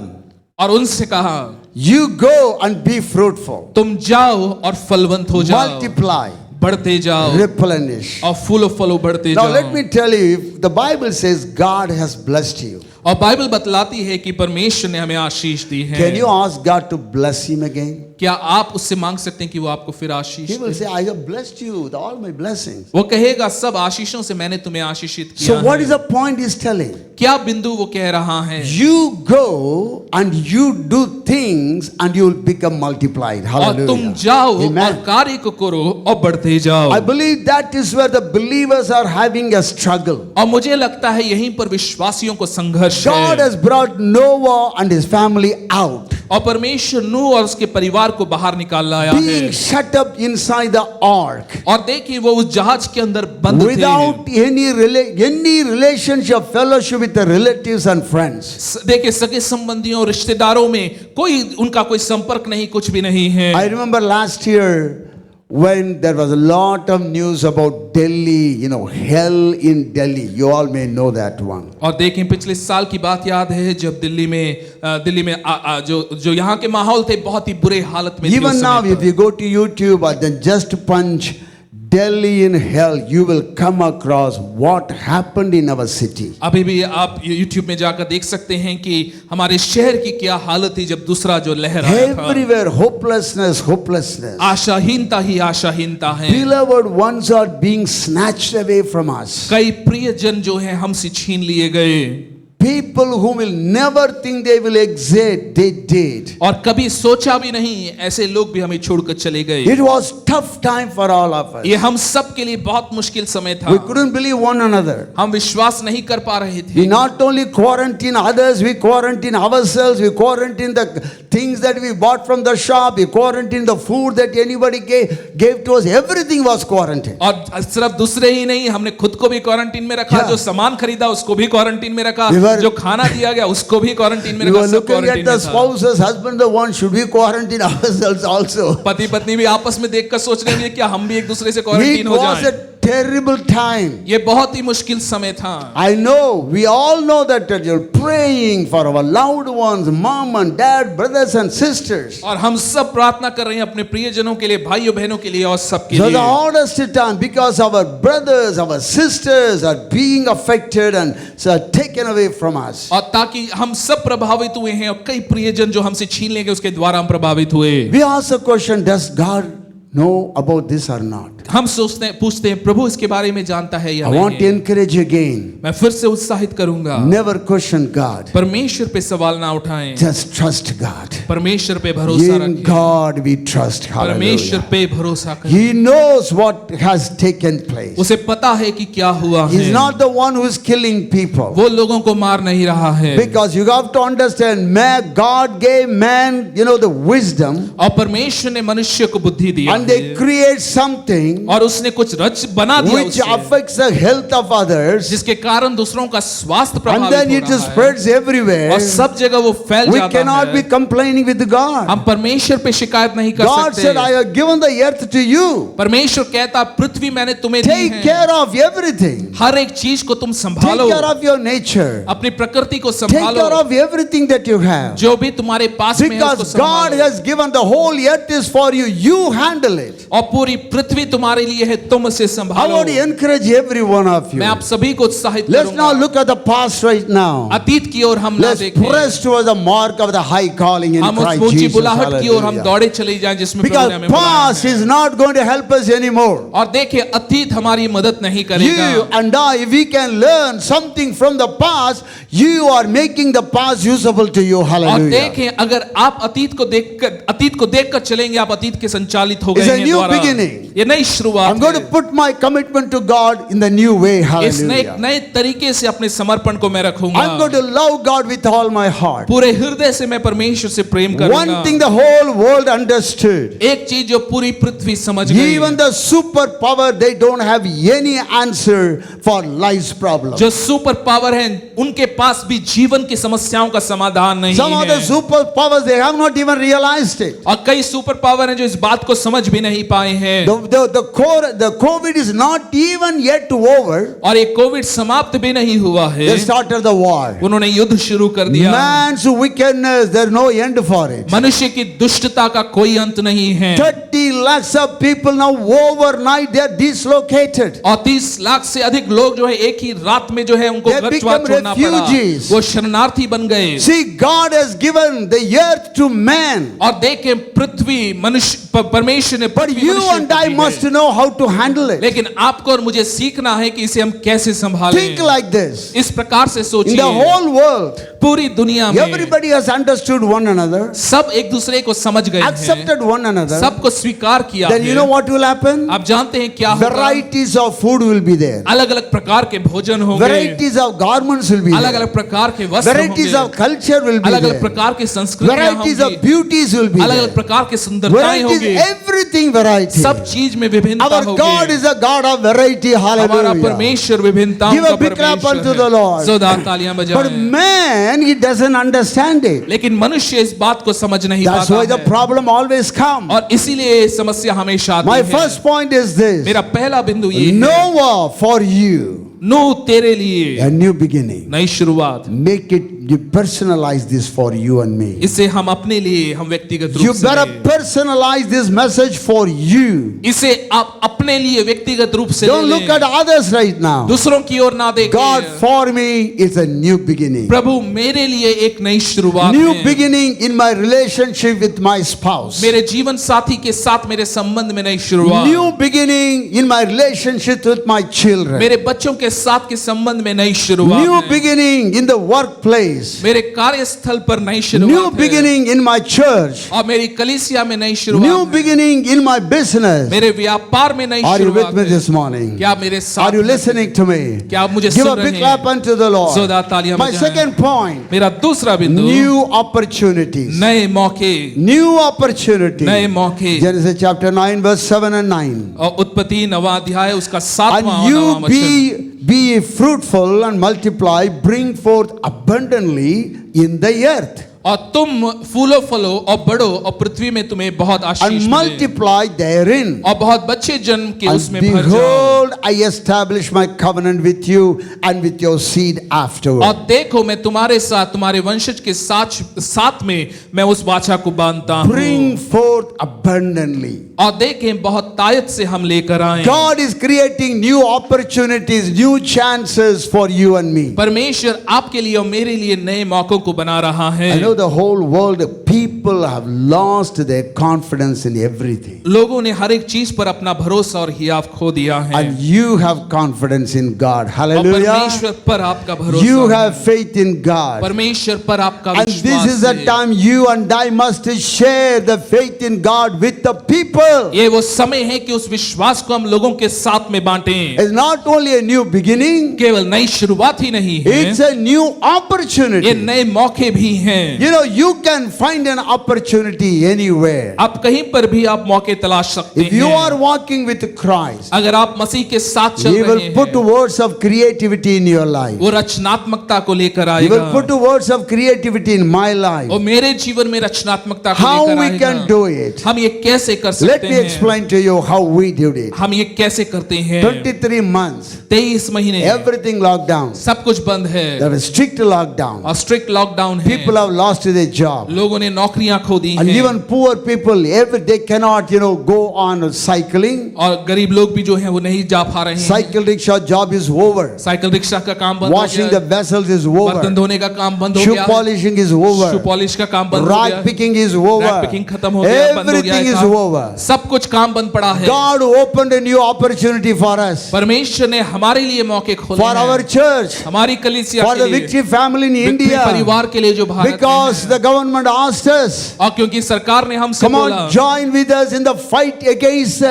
और उनसे कहा, you go and be fruitful, तुम जाओ और फलवंत हो जाओ, multiply, बढ़ते जाओ replenish. और फूलो फलो बढ़ते Now जाओ। let me tell you, the Bible says God has blessed you. और बाइबल बतलाती है कि परमेश्वर ने हमें आशीष दी है। Can you ask God to bless him again? क्या आप उससे मांग सकते हैं कि वो आपको फिर आशीष He will they? say, I have blessed you with all my blessings. वो कहेगा सब आशीषों से मैंने तुम्हें आशीषित किया So what है। is the point he's telling? क्या बिंदु वो कह रहा है? You go and you do things and you will become multiplied. और तुम Hallelujah. जाओ और Amen. कार्य को करो और बढ़ते जाओ। I believe that is where the believers are having a struggle. और मुझे लगता है यहीं पर विश्वासियों को संघर्ष God है। has brought Noah and his family out. और परमेश्वर नूह और उसके परिवार को बाहर निकाल लाया है being shut up inside the ark और देखिए वो उस जहाज के अंदर बंद थे without any relationship, fellowship with the relatives and friends. देखिए सगे संबंधियों और रिश्तेदारों में कोई उनका कोई संपर्क नहीं, कुछ भी नहीं है। I remember last year when there was a lot of news about Delhi, hell in Delhi. You all may know that one. और देखें पिछले साल की बात याद है जब दिल्ली में जो यहाँ के माहौल थे बहुत ही बुरे हालत में थे उस Even now, समय if you go to YouTube or then just punch Delhi in hell, you will come across what happened in our city. अभी भी आप YouTube में जाकर देख सकते हैं कि हमारे शहर की क्या हालत थी जब दूसरा जो लहर आया था। Everywhere, hopelessness. आशाहीनता ही आशाहीनता है। Beloved ones are being snatched away from us. कई प्रियजन जो हैं हमसे छीन लिए गए। People who will never think they will exit, they did. और कभी सोचा भी नहीं, ऐसे लोग भी हमें छोड़कर चले गए। It was tough time for all of us. ये हम सब के लिए बहुत मुश्किल समय था। We couldn't believe one another. हम विश्वास नहीं कर पा रहे थे। We not only quarantine others, we quarantine ourselves, we quarantine the things that we bought from the shop, we quarantine the food that anybody gave to us. Everything was quarantined. और सिर्फ दूसरे ही नहीं, हमने खुद को भी क्वारंटीन में रखा, Yeah. जो सामान खरीदा उसको भी क्वारंटीन में रखा, जो खाना दिया गया उसको भी क्वारंटीन में We रखा, were सब looking at क्वारंटीन the में था। spouses, husband, the one, should we quarantine ourselves also? पति पत्नी भी आपस में देखकर सोच रहे हैं क्या हम भी एक दूसरे से It क्वारंटीन हो was जाएं। a terrible time. ये बहुत ही मुश्किल समय था। I know, we all know that you're praying for our loved ones, mom and dad, brothers and sisters. और हम सब प्रार्थना कर रहे हैं अपने प्रियजनों के लिए, भाइयों बहनों के लिए और सबके So the लिए। hardest time, because our brothers, our sisters are being affected and so taken away from us. और ताकि हम सब प्रभावित हुए हैं और कई प्रियजन जो हमसे छीन लेंगे उसके द्वारा हम प्रभावित हुए। We ask the question, does God know about this or not? हम पूछते हैं प्रभु इसके बारे में जानता है या I want to नहीं। encourage you again. मैं फिर से उत्साहित करूंगा, Never question God. परमेश्वर पे सवाल ना उठाएं, Just trust God. परमेश्वर पे भरोसा In रखें, God we trust. परमेश्वर Hallelujah. पे भरोसा करें। He knows what has taken place. उसे पता है कि क्या हुआ He's है, not the one who is killing people. वो लोगों को मार नहीं रहा है। Because you have to understand, God gave man, the wisdom, और परमेश्वर ने मनुष्य को बुद्धि दी and they create something और उसने कुछ रच बना दिया which उससे, affects the health of others, जिसके कारण दूसरों का स्वास्थ्य and प्रभावित then हो it रहा है spreads everywhere. और सब जगह वो फैल We जाता cannot be है। complaining with God. हम परमेश्वर पे शिकायत नहीं कर God said, सकते। I have given the earth to you. परमेश्वर कहता पृथ्वी मैंने तुम्हें दी Take है, care of everything. हर एक चीज को तुम Take संभालो, care of your nature. अपनी प्रकृति को Take care संभालो, of everything that you have. जो भी तुम्हारे पास में है उसको Because God संभालो। has given the whole earth is for you. You handle it. और पूरी पृथ्वी तुम्हारे लिए है, तुम उसे I संभालो। want to encourage every one of you. मैं आप सभी को उत्साहित Let's now करूंगा। look at the past right now. अतीत की ओर हम ना Let's देखें, press towards the mark of the high calling in हम उस Christ ऊंची Jesus. बुलाहट की ओर हम Hallelujah. दौड़े चले जाएं जिसमें प्रभु ने Because हमें बुलाया past है। is not going to help us anymore. और देखिए अतीत हमारी मदद नहीं You करेगा। and I, if we can learn something from the past, you are making the past usable to you. और Hallelujah. देखें अगर आप अतीत को देखकर चलेंगे, आप अतीत के संचालित हो गए It's a हैं new द्वारा। beginning. ये नई शुरुआत I'm going to है। put my commitment to God in the new way. इस नए Hallelujah. तरीके से अपने समर्पण को मैं रखूंगा। I'm going to love God with all my heart. पूरे हृदय से मैं परमेश्वर से प्रेम करूंगा। One thing the whole world understood. एक चीज जो पूरी पृथ्वी समझ गई, Even the superpower, they don't have any answer for life's problem. जो सुपर पावर है उनके पास भी जीवन की समस्याओं का समाधान नहीं Some of the है। superpowers, they have not even realized it. और कई सुपर पावर हैं जो इस बात को समझ भी नहीं पाए हैं। The COVID is not even yet over. और ये कोविड समाप्त भी नहीं हुआ है, They started the war. उन्होंने युद्ध शुरू कर दिया। Man's wickedness, there's no end for it. मनुष्य की दुष्टता का कोई अंत नहीं है। 30 lakhs of people now overnight, they are dislocated. और 30 लाख से अधिक लोग जो है एक ही रात में जो है उनको They घर become छोड़ना पड़ा, refugees. वो शरणार्थी बन गए। See, God has given the earth to man. और देखें पृथ्वी मनुष्य परमेश्वर ने But पृथ्वी you मनुष्य and को I दी must है। know how to handle it. लेकिन आपको और मुझे सीखना है कि इसे हम कैसे संभालें। Think like this. इस प्रकार से In सोचिए, the whole world, पूरी दुनिया में everybody has understood one another, सब एक दूसरे को समझ गए हैं, accepted one another. सबको स्वीकार किया Then you know है। what will happen? आप जानते हैं क्या होगा? Varieties of food will be there. अलग अलग प्रकार के भोजन होंगे, Varieties of garments will be अलग there. अलग प्रकार के वस्त्र Varieties होंगे, of culture will be अलग अलग there. प्रकार की संस्कृतियां Varieties of होंगी, beauties will be अलग there. अलग प्रकार की सुंदरताएं Varieties, होगी, everything variety. सब चीज में विभिन्नता Our God होगी। is a God of variety. हमारा Hallelujah. परमेश्वर विभिन्नताओं Give का a big clap परमेश्वर unto the Lord. है। जोरदार तालियां But बजाएं। man, he doesn't understand it. लेकिन मनुष्य इस बात को समझ नहीं That's why पाता the है, problem always comes. और इसीलिए ये समस्या हमेशा आती My है। first point is this. मेरा पहला बिंदु ये है, Noah, for you, नूह तेरे लिए a new beginning. नई शुरुआत। Make it, you personalize this for you and me. इसे हम अपने लिए, हम व्यक्तिगत You रूप से better लें। personalize this message for you. इसे आप अपने लिए व्यक्तिगत रूप से Don't ले look लें। at others right now. दूसरों की ओर ना God, देखें। for me, is a new beginning. प्रभु मेरे लिए एक नई शुरुआत New है। beginning in my relationship with my spouse. मेरे जीवन साथी के साथ मेरे संबंध में नई शुरुआत। New beginning in my relationship with my children. मेरे बच्चों के साथ के संबंध में नई शुरुआत New है। beginning in the workplace. मेरे कार्यस्थल पर नई शुरुआत New है। beginning in my church. और मेरी कलीसिया में नई शुरुआत New है। beginning in my business. मेरे व्यापार में नई Are you with शुरुआत me है। this morning? क्या आप मेरे साथ Are you हैं? listening to me? क्या आप मुझे Give सुन a रहे big clap हैं? unto the Lord. जोरदार तालियां My बजाएं। second point. मेरा दूसरा बिंदु, New opportunities. नए मौके, New opportunity. नए मौके। Genesis chapter 9 verse 7 and 9. और उत्पत्ति 9वां अध्याय उसका 7वां And और you 9वां वचन। be fruitful and multiply, bring forth abundantly in the earth. और तुम फूलो फलो और बढ़ो और पृथ्वी में तुम्हें बहुत आशीष And मिले multiply therein. और बहुत बच्चे जन्म के And उसमें भर जाओ। behold, I establish my covenant with you and with your seed afterward. और देखो मैं तुम्हारे साथ तुम्हारे वंशज के साथ में मैं उस वाचा को बांधता Bring हूँ। forth abundantly. और देखें बहुत तायत से हम लेकर आए। God is creating new opportunities, new chances for you and me. परमेश्वर आपके लिए और मेरे लिए नए मौकों को बना रहा है। I know the whole world, people have lost their confidence in everything. लोगों ने हर एक चीज पर अपना भरोसा और हियाव खो दिया है। And you have confidence in God. और Hallelujah. परमेश्वर पर आपका भरोसा You है। have faith in God. परमेश्वर पर आपका And this विश्वास is the है। time you and I must share the faith in God with the people. ये वो समय है कि उस विश्वास को हम लोगों के साथ में बांटें। It's not only a new beginning, केवल नई शुरुआत ही नहीं है, it's a new ये opportunity. नए मौके भी हैं। You know, you can find an opportunity anywhere. आप कहीं पर भी आप मौके तलाश सकते If you हैं। are walking with Christ, अगर आप मसीह के साथ चल He रहे will put हैं, words of creativity in your life. वो रचनात्मकता को लेकर He will आएगा। put words of creativity in my life. और मेरे जीवन में रचनात्मकता को How लेकर we आएगा। can do it? हम ये कैसे कर Let सकते me हैं? explain to you how we did it. हम ये कैसे करते हैं? 23 months, 23 महीने everything locked down. सब कुछ बंद है There was strict lockdown. और स्ट्रिक्ट लॉकडाउन है। People have lost their job. लोगों ने नौकरियां खो दी And हैं even poor people, they cannot, go on cycling. और गरीब लोग भी जो हैं वो नहीं जा पा रहे हैं। Cycle rickshaw job is over. Cycle rickshaw का काम बंद हो Washing the गया, vessels is बर्तन over. धोने का काम बंद हो Shoe गया, polishing is shoe over. Polish का काम बंद हो गया, Rag picking is over. Rag picking खत्म हो गया, बंद हो गया Everything है is काम। over. सब कुछ काम बंद पड़ा है। God opened a new opportunity for us, परमेश्वर ने हमारे लिए मौके खोले for our हैं, church, हमारी कलीसिया for के the लिए, Victory family in victory India, परिवार के लिए जो भारत में because है। the government asked us, और क्योंकि सरकार ने हमसे come बोला, on, join with us in the fight against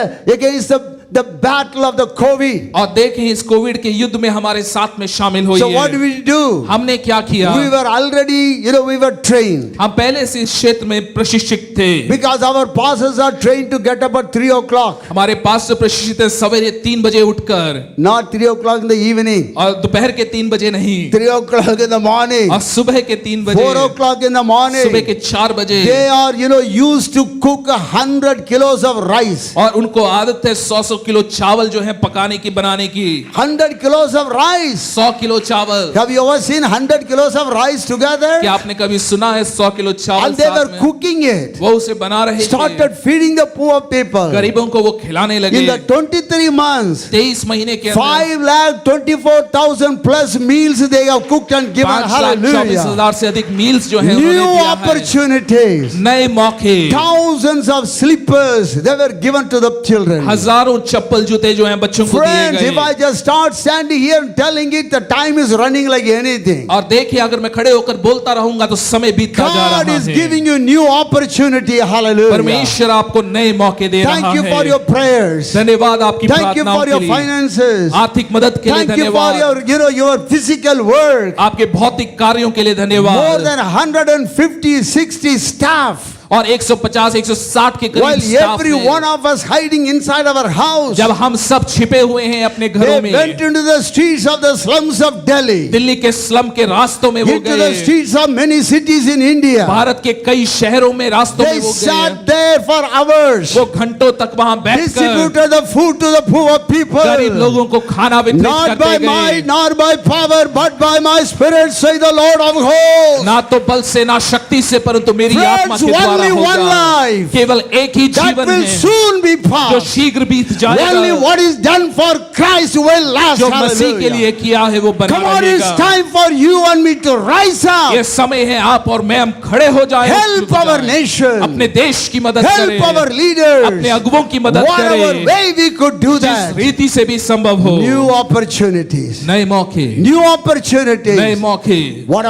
the battle of the COVID. और देखें इस कोविड के युद्ध में हमारे साथ में शामिल So होइए। what did we do? हमने क्या किया? We were already, we were trained. हम पहले से इस क्षेत्र में प्रशिक्षित थे। Because our pastors are trained to get up at 3 o'clock. हमारे पास जो प्रशिक्षित है सवेरे 3 बजे उठकर, Not 3 o'clock in the evening. और दोपहर के 3 बजे नहीं, 3 o'clock in the morning. और सुबह के 3 बजे, 4 o'clock in the सुबह morning. के 4 बजे। They are, used to cook 100 kilos of rice. और उनको आदत है 100 किलो चावल जो है पकाने की, बनाने की। 100 kilos of rice. 100 किलो चावल। Have you ever seen 100 kilos of rice together? क्या आपने कभी सुना है 100 किलो चावल And they साथ were में? cooking it. वो उसे बना रहे थे, Started feeding the poor people. गरीबों को वो खिलाने लगे। In the 23 months, 23 महीने के अंदर 5,24,000 plus meals they have cooked and given. 5,24,000 Hallelujah. से अधिक मील्स जो है उन्होंने New दिया है। opportunities. नए मौके, Thousands of slippers they were given to the children. हजारों चप्पल जूते जो हैं बच्चों को दिए Friends, if गए। I just start standing here and telling it, the time is running like anything. और देखिए अगर मैं खड़े होकर बोलता रहूंगा तो समय बीतता जा God रहा is है। giving you new opportunity. Hallelujah. परमेश्वर आपको नए मौके दे Thank रहा you for है। your prayers. धन्यवाद आपकी Thank you प्रार्थनाओं for के your लिए, finances. आर्थिक मदद के लिए Thank you for धन्यवाद, your physical work. आपके भौतिक कार्यों के लिए More धन्यवाद। than 150, 60 staff. और 150 160 के While करीब स्टाफ every one हैं। of us hiding inside our house, जब हम सब छिपे हुए हैं अपने they घरों में, went into the streets of the slums of Delhi, Delhi के स्लम के रास्तों में वो into the गए, streets of many cities in India. Bharat के कई शहरों में रास्तों में They वो sat गए, there for hours, वो घंटों तक वहां बैठकर distributed the food to the poor people. गरीब लोगों को खाना वितरित Not by करते might, गए। nor by power, but by my spirit, say the Lord of hosts. ना तो बल से ना शक्ति से परंतु मेरी आत्मा Friends, के द्वारा only one होगा। life केवल एक ही that जीवन will है soon be जो passed. शीघ्र बीत Only जाएगा। what is done for Christ will last. जो मसीह के Hallelujah. लिए किया है वो बना Come on, it's रहेगा। time for you and me to rise ये up, समय है आप और मैं हम खड़े हो जाएं, help our nation, अपने देश की मदद help करें, our अपने leaders, अगुवों की मदद whatever करें, way we could do जिस that. रीति से भी संभव हो। New opportunities, नए मौके, new नए opportunities. मौके, What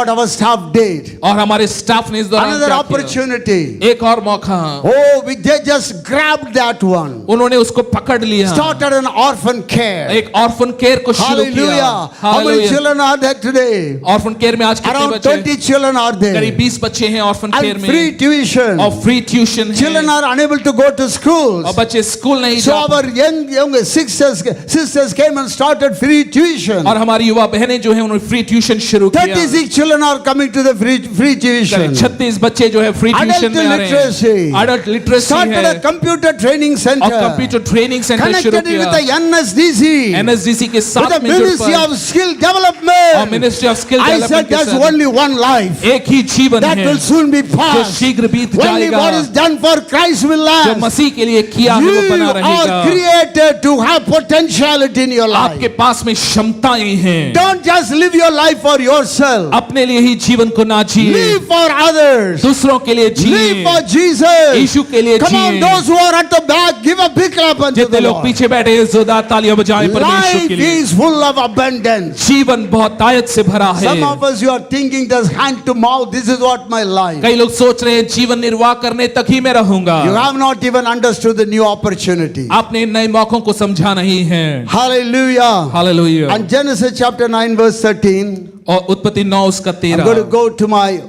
our staff did. और हमारे स्टाफ ने इस दौरान Another क्या किया? opportunity. एक और मौका, Oh, they just grabbed that one. उन्होंने उसको पकड़ लिया, Started an orphan care. एक ऑर्फन केयर को शुरू किया। Hallelujah. How many hallelujah. children are there today? Orphan care में आज कितने Around बच्चे? 20 children are there. करीब 20 बच्चे हैं ऑर्फन केयर And में, free tuition. और फ्री ट्यूशन Children है, are unable to go to schools. और बच्चे स्कूल नहीं So जा our young sisters came and started free tuition. और हमारी युवा बहनें जो हैं उन्होंने फ्री ट्यूशन शुरू किया। 36 children are coming to the free tuition. 36 बच्चे जो है फ्री Adult ट्यूशन में आ रहे literacy. हैं। अडल्ट लिटरेसी Started है a computer training और center. कंप्यूटर ट्रेनिंग सेंटर शुरू Connected it with किया। the NSDC. एनएसडीसी के With साथ the में जुड़ Ministry पाए of Skill और Development. Ministry of skill I development said के there's साथ only one life एक ही जीवन that है will soon be जो passed. शीघ्र बीत Only जाएगा। what is done for Christ will जो last. मसीह के लिए किया है वो You बना रहेगा। are created to have potentiality in your life. आपके पास में क्षमताएं हैं। Don't just live your life for yourself. अपने लिए ही जीवन को ना जिए, Live for others. दूसरों के लिए Live जिए, for Jesus. यीशु के लिए Come on, जिए। those who are at the back, give a big clap unto जितने the लोग Lord. पीछे बैठे हैं जोरदार तालियां बजाएं परमेश्वर Life के लिए। is full of abundance. जीवन बहुत आयत से भरा है। Some of us, you are thinking, just hand to mouth, this is what my life. कई लोग सोच रहे हैं जीवन निर्वाह करने तक ही मैं रहूंगा। You have not even understood the new opportunity. आपने इन नए मौकों को समझा नहीं है। Hallelujah. Hallelujah. And Genesis chapter 9 verse 13. और उत्पत्ति 9 उसका I'm going to 13।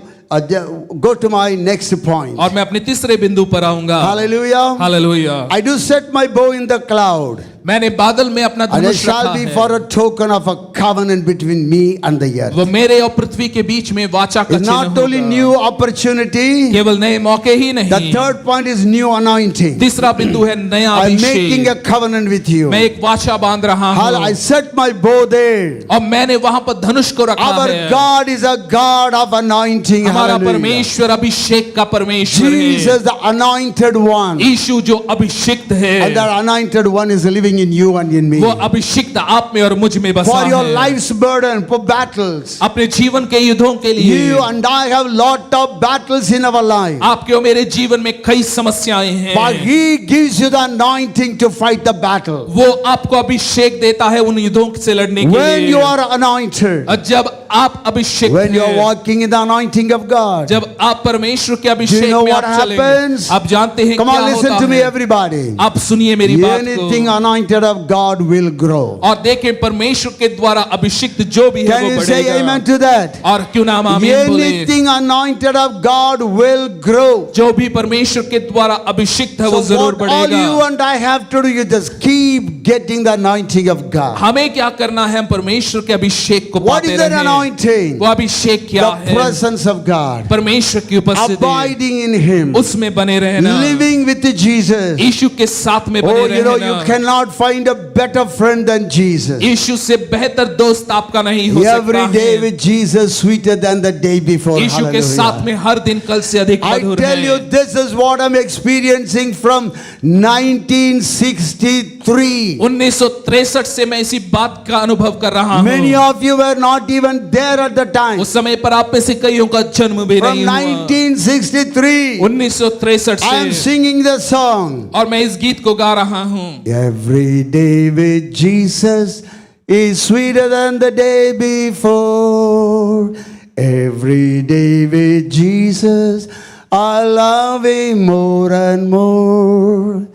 go to my next point. और मैं अपने तीसरे बिंदु पर आऊंगा। Hallelujah. Hallelujah. I do set my bow in the cloud, मैंने बादल में अपना and it धनुष shall रखा be है। for a token of a covenant between me and the earth. वो मेरे और पृथ्वी के बीच में वाचा का It's चिन्ह not only होगा। new opportunity. केवल नए मौके ही The नहीं। third point is new anointing. तीसरा बिंदु है नया I'm making Abhishek. a covenant with you. मैं एक वाचा बांध रहा I हूँ set my bow there. और मैंने वहां पर धनुष को रखा Our है। God is a God of anointing. हमारा Hallelujah. परमेश्वर अभिषेक का परमेश्वर है। Jesus, the anointed one. यीशु जो अभिषिक्त है, And that anointed one is living in you and in me. वो अभिषिक्त आप में और मुझ में बसा For your है। life's burden, for battles. अपने जीवन के युद्धों के लिए You and I have lot of battles in our life. आपके और मेरे जीवन में कई समस्याएं हैं। But He gives you the anointing to fight the battle. वो आपको अभिषेक देता है उन युद्धों से लड़ने के When लिए। you are anointed, और जब आप अभिषेक when you are हैं, walking in the anointing of God. जब आप परमेश्वर के Do अभिषेक you know में what आप चलेंगे, happens? आप जानते हैं Come क्या on, listen होता to me, है। everybody. आप सुनिए मेरी बात Anything को anointed of God will grow. और देखें परमेश्वर के द्वारा अभिषिक्त जो भी है Can वो you say बढ़ेगा। amen to that? और क्यों ना हम आमीन बोले। Anything anointed of God will grow. जो भी परमेश्वर के द्वारा अभिषिक्त है वो So जरूर what all you बढ़ेगा। and I have to do, you just keep getting the anointing of God. हमें क्या करना है, हम परमेश्वर के अभिषेक को What पाते is that रहें। anointing? वो अभिषेक क्या The है? presence of God. परमेश्वर की उपस्थिति, Abiding in Him. उसमें बने रहना, Living with Jesus. यीशु के साथ में बने Oh, you know, you रहना। cannot cannot find a better friend than Jesus. यीशु से बेहतर दोस्त आपका नहीं हो Every सकता day है। with Jesus sweeter than the day before. यीशु के साथ में हर दिन कल से अधिक I मधुर tell you, है। this is what I'm experiencing from 1963. 1963 से मैं इसी बात का अनुभव कर रहा Many हूँ। of you were not even there at the time. उस समय पर आप में से कईयों का जन्म भी From नहीं हुआ। 1963, 1963 I am से singing the song. और मैं इस गीत को गा रहा हूँ। Every day with Jesus is sweeter than the day before. Every day with Jesus, I love Him more and more.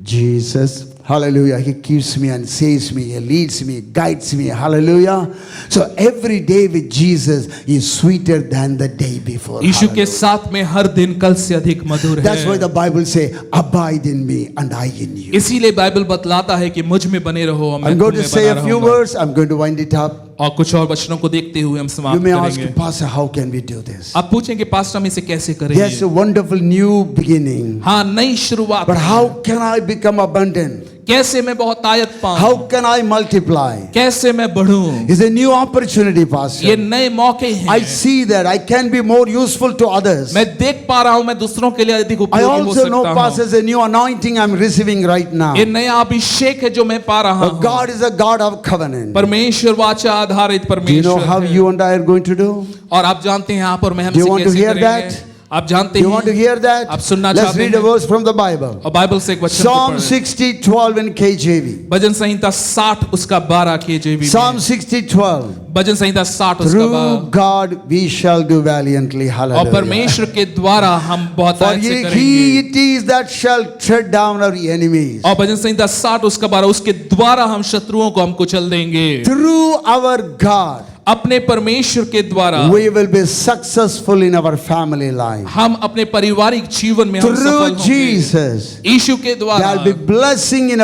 Jesus, hallelujah, He keeps me and saves me, He leads me, guides me, hallelujah. So every day with Jesus is sweeter than the day before. यीशु के Hallelujah. साथ में हर दिन कल से अधिक मधुर That's why है। the Bible say, abide in me and I in you. इसीलिए Bible बतलाता है कि मुझ में बने रहो और मैं I'm तुम going to में say बना a few रहूंगा। words. I'm going to wind it up. और कुछ और वचनों को देखते हुए हम You समाप्त may ask, करेंगे। Pastor, how can we do this? आप पूछेंगे पास्टर हम इसे कैसे Yes, करेंगे? a wonderful new beginning. हाँ, नई शुरुआत But है। how can I become abundant? कैसे मैं बहुत आयत पाऊं? How can I multiply? कैसे मैं बढ़ूं? It's a new opportunity, ये Pastor. नए मौके हैं। I see that I can be more useful to others. मैं देख पा रहा हूं मैं दूसरों के लिए अधिक I उपयोगी हो also know, सकता Pastor, हूं। is a new anointing I'm receiving right now. ये नया अभिषेक है जो मैं पा रहा But हूं। God is a God of covenant. परमेश्वर वाचा आधारित Do you know परमेश्वर how है। you and I are going to do? और आप जानते हैं यहाँ पर मैं Do you हमसे want to कैसे hear करेंगे? that? आप जानते You want to हैं? hear that? आप सुनना Let's चाहते read a हैं? verse from the Bible. और बाइबल से एक वचन को Psalm पढ़ें। 60:12 in KJV. भजन संहिता 60 उसका 12 KJV Psalm में। 60:12. भजन संहिता 60 उसका Through 12। God we shall do valiantly. और Hallelujah. परमेश्वर के द्वारा हम बहुत For आयत से he करेंगे। it is that shall tread down our enemies. और भजन संहिता 60 उसका 12 उसके द्वारा हम शत्रुओं को हम कुचल देंगे। Through our God अपने परमेश्वर के द्वारा we will be successful in our family life. हम अपने पारिवारिक जीवन में हम सफल Through होंगे। Jesus यीशु के द्वारा there will be blessing in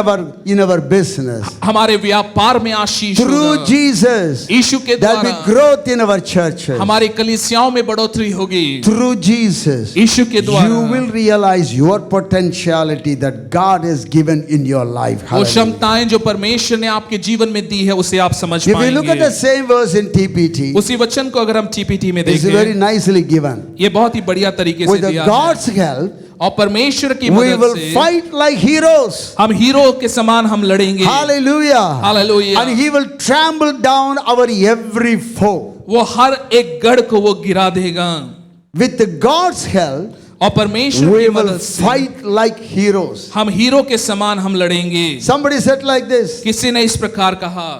our business. हमारे व्यापार में आशीष Through होगा। Jesus यीशु के there will द्वारा be growth in our churches. हमारी कलीसियाओं में बढ़ोतरी होगी। Through Jesus यीशु के द्वारा you will realize your potentiality that God has given in your life. वो Hallelujah. क्षमताएं जो परमेश्वर ने आपके जीवन में दी है उसे आप समझ If you look at पाएंगे। the same verse in TPT, उसी वचन को अगर हम TPT में it's very देखें, nicely given. ये बहुत ही बढ़िया तरीके से With the दिया है। God's help, और परमेश्वर की we मदद will से fight like heroes. हम हीरो के समान हम लड़ेंगे। Hallelujah. Hallelujah. And He will trample down our every foe. वो हर एक गढ़ को वो गिरा देगा। With the God's help, और परमेश्वर we की will मदद से fight like heroes. हम हीरो के समान हम लड़ेंगे। Somebody said like this: किसी ने इस प्रकार कहा,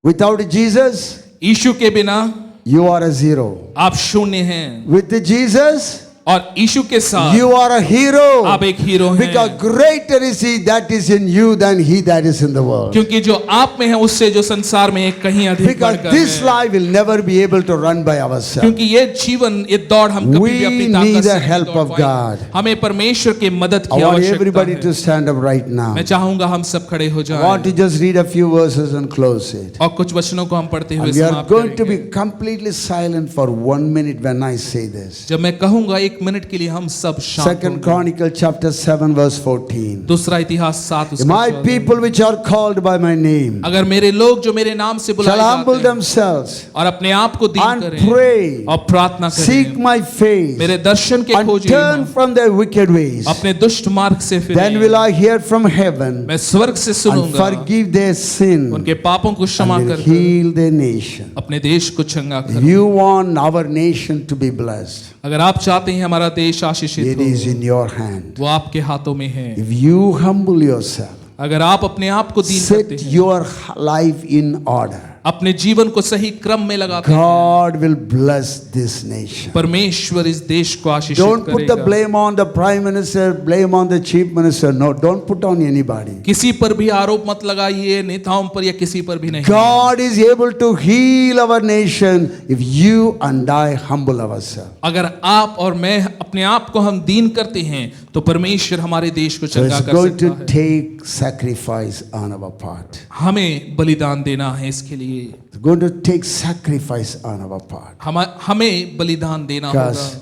without Jesus, यीशु के बिना you are a zero. आप शून्य हैं, With the Jesus, और यीशु के साथ you are a hero. आप एक हीरो Because हैं। greater is He that is in you than he that is in the world. क्योंकि जो आप में है उससे जो संसार में है कहीं अधिक Because बढ़कर this है। life will never be able to run by ourselves. क्योंकि ये जीवन ये दौड़ हम कभी भी We अपनी need ताकत the से नहीं help दौड़ of पाएंगे। God. हमें परमेश्वर की मदद I की want आवश्यकता everybody है। to stand up right now. मैं चाहूंगा हम सब खड़े हो I want to जाएं just read a few verses and close it. और कुछ वचनों को हम पढ़ते हुए And we are समाप्त going to be करेंगे। completely silent for 1 minute when I say this. जब मैं कहूंगा 1 मिनट के लिए हम सब शांत Second होंगे। Chronicle chapter 7 verse 14. दूसरा इतिहास 7 उसका My 14। people which are called by my name अगर मेरे लोग जो मेरे नाम से बुलाए shall humble जाते हैं themselves और अपने आप को दीन and करें pray, और प्रार्थना seek करें, my face मेरे दर्शन के and खोजी turn from their wicked ways, अपने दुष्ट मार्ग से then will फिरें, I hear from heaven मैं स्वर्ग से and सुनूंगा, forgive their sin उनके पापों को क्षमा and will कर heal their nation. अपने देश को चंगा If कर। you want our nation to be blessed, अगर आप चाहते हैं हमारा देश आशीषित it is हो, in your hand. वो आपके हाथों में है। If you humble yourself, अगर आप अपने आप को दीन set करते हैं, your life in order, अपने जीवन को सही क्रम में लगाते हैं, God will bless this nation. परमेश्वर इस देश को आशीषित Don't put the करेगा। blame on the prime minister, blame on the chief minister. No, don't put on anybody. किसी पर भी आरोप मत लगाइए, नेताओं पर या किसी पर भी नहीं। God is able to heal our nation if you and I humble ourselves. अगर आप और मैं अपने आप को हम दीन करते हैं तो परमेश्वर हमारे देश को So चंगा it's कर going सकता to है। take sacrifice on our part. हमें बलिदान देना है इसके लिए, It's going to take sacrifice on our part. हमें बलिदान देना Because होगा,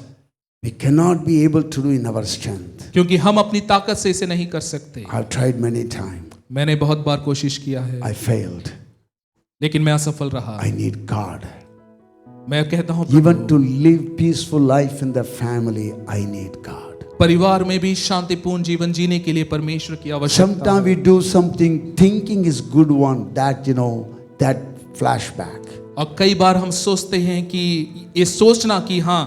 we cannot be able to do in our strength. क्योंकि हम अपनी ताकत से इसे नहीं कर सकते। I've tried many times. मैंने बहुत बार कोशिश किया है I failed. लेकिन मैं असफल रहा। I need God. मैं कहता हूँ Even to live peaceful life in the family, I need God. परिवार में भी शांतिपूर्ण जीवन जीने के लिए परमेश्वर की आवश्यकता Sometimes we do something thinking is good one, that flashback. और कई बार हम सोचते हैं कि ये सोचना कि हाँ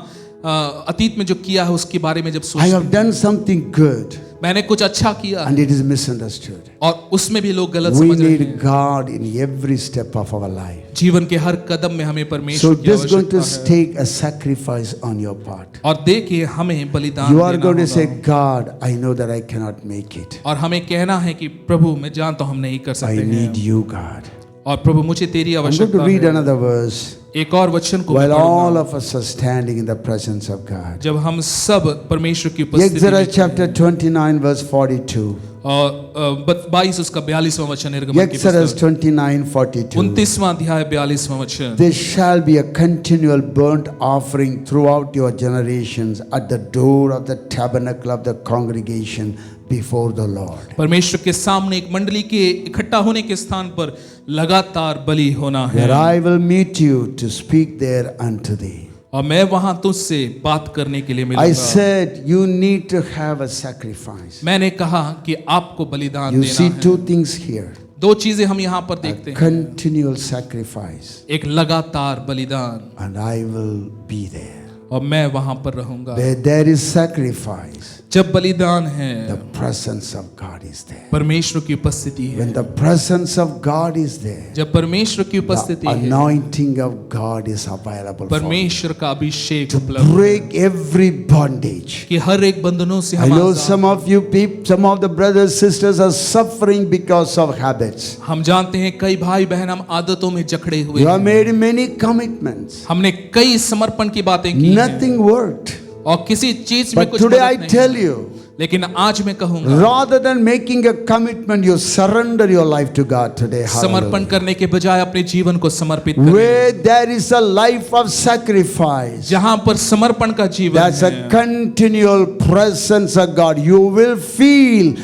अतीत में जो किया है उसके बारे में जब I सोचते have done something good मैंने कुछ अच्छा किया and it is misunderstood. और उसमें भी लोग गलत We समझ रहे हैं। need God in every step of our life. जीवन के हर कदम में हमें So परमेश्वर की this is going to आवश्यकता है take a sacrifice on your part. और देखिए हमें बलिदान You are देना going to होगा। say, God, I know that I cannot make it. और हमें कहना है कि प्रभु मैं जानता हूं हम नहीं कर I सकते need हैं you, God. और प्रभु मुझे तेरी I'm going to आवश्यकता read है। another verse एक और वचन को मैं while all पढ़ूंगा। of us are standing in the presence of God. जब हम सब परमेश्वर की उपस्थिति Exodus में chapter 29, verse 42. और 22 उसका 42वां वचन निर्गमन की Exodus पुस्तक 29, 42. 29वां अध्याय 42वां वचन। There shall be a continual burnt offering throughout your generations at the door of the tabernacle of the congregation before the Lord. परमेश्वर के सामने एक मंडली के इकट्ठा होने के स्थान पर लगातार बलि होना है Where I will meet you to speak there unto thee. और मैं वहां तुझसे बात करने के लिए I मिलूंगा। said, you need to have a sacrifice. मैंने कहा कि आपको बलिदान You देना see है। two things here. दो चीजें हम यहाँ पर देखते A हैं। continual sacrifice, एक लगातार बलिदान and I will be there. और मैं वहां पर रहूंगा। Where there is sacrifice, जब बलिदान है the presence of God is there. परमेश्वर की उपस्थिति है। When the presence of God is there, जब परमेश्वर की उपस्थिति the है anointing of God is available for you. परमेश्वर का अभिषेक उपलब्ध है Break every bondage. कि हर एक बंधनों से I हम know Azad. some of you people, some of the brothers, sisters are suffering because of habits. हम जानते हैं कई भाई बहन हम आदतों में जकड़े हुए You have हैं। made many commitments. हमने कई समर्पण की बातें की हैं Nothing worked. और किसी चीज में But कुछ today I मदद नहीं। tell you, लेकिन आज मैं कहूंगा rather than making a commitment, you surrender your life to God today. समर्पण Hallelujah. करने के बजाय अपने जीवन को समर्पित करें। Where there is a life of sacrifice, जहां पर समर्पण का जीवन that's है a continual presence of God. You will feel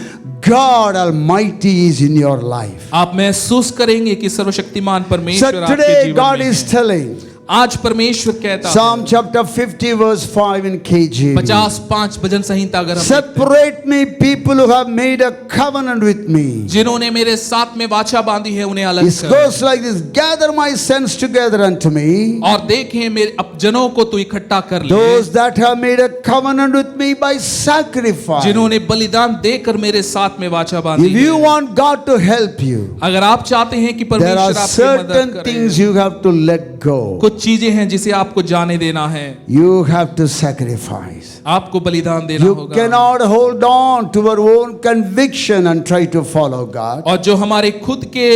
God Almighty is in your life. आप महसूस करेंगे कि सर्वशक्तिमान So परमेश्वर आपके today जीवन God में is है। telling, आज परमेश्वर कहता है Psalm chapter 50 verse 5 in KJV. 55 भजन संहिता अगर हम Separate me people who have made a covenant with me. जिन्होंने मेरे साथ में वाचा बांधी है उन्हें अलग It कर goes like this, gather my sons together unto me. और देखें मेरे अब जनों को तू इकट्ठा कर ले Those that have made a covenant with me by sacrifice. जिन्होंने बलिदान देकर मेरे साथ में वाचा बांधी If you है। want God to help you, अगर आप चाहते हैं कि there are परमेश्वर आपकी मदद certain करे things you have to let go. कुछ चीजें हैं जिसे आपको जाने देना है You have to sacrifice. आपको बलिदान देना You होगा cannot hold on to your own conviction and try to follow God. और जो हमारे खुद के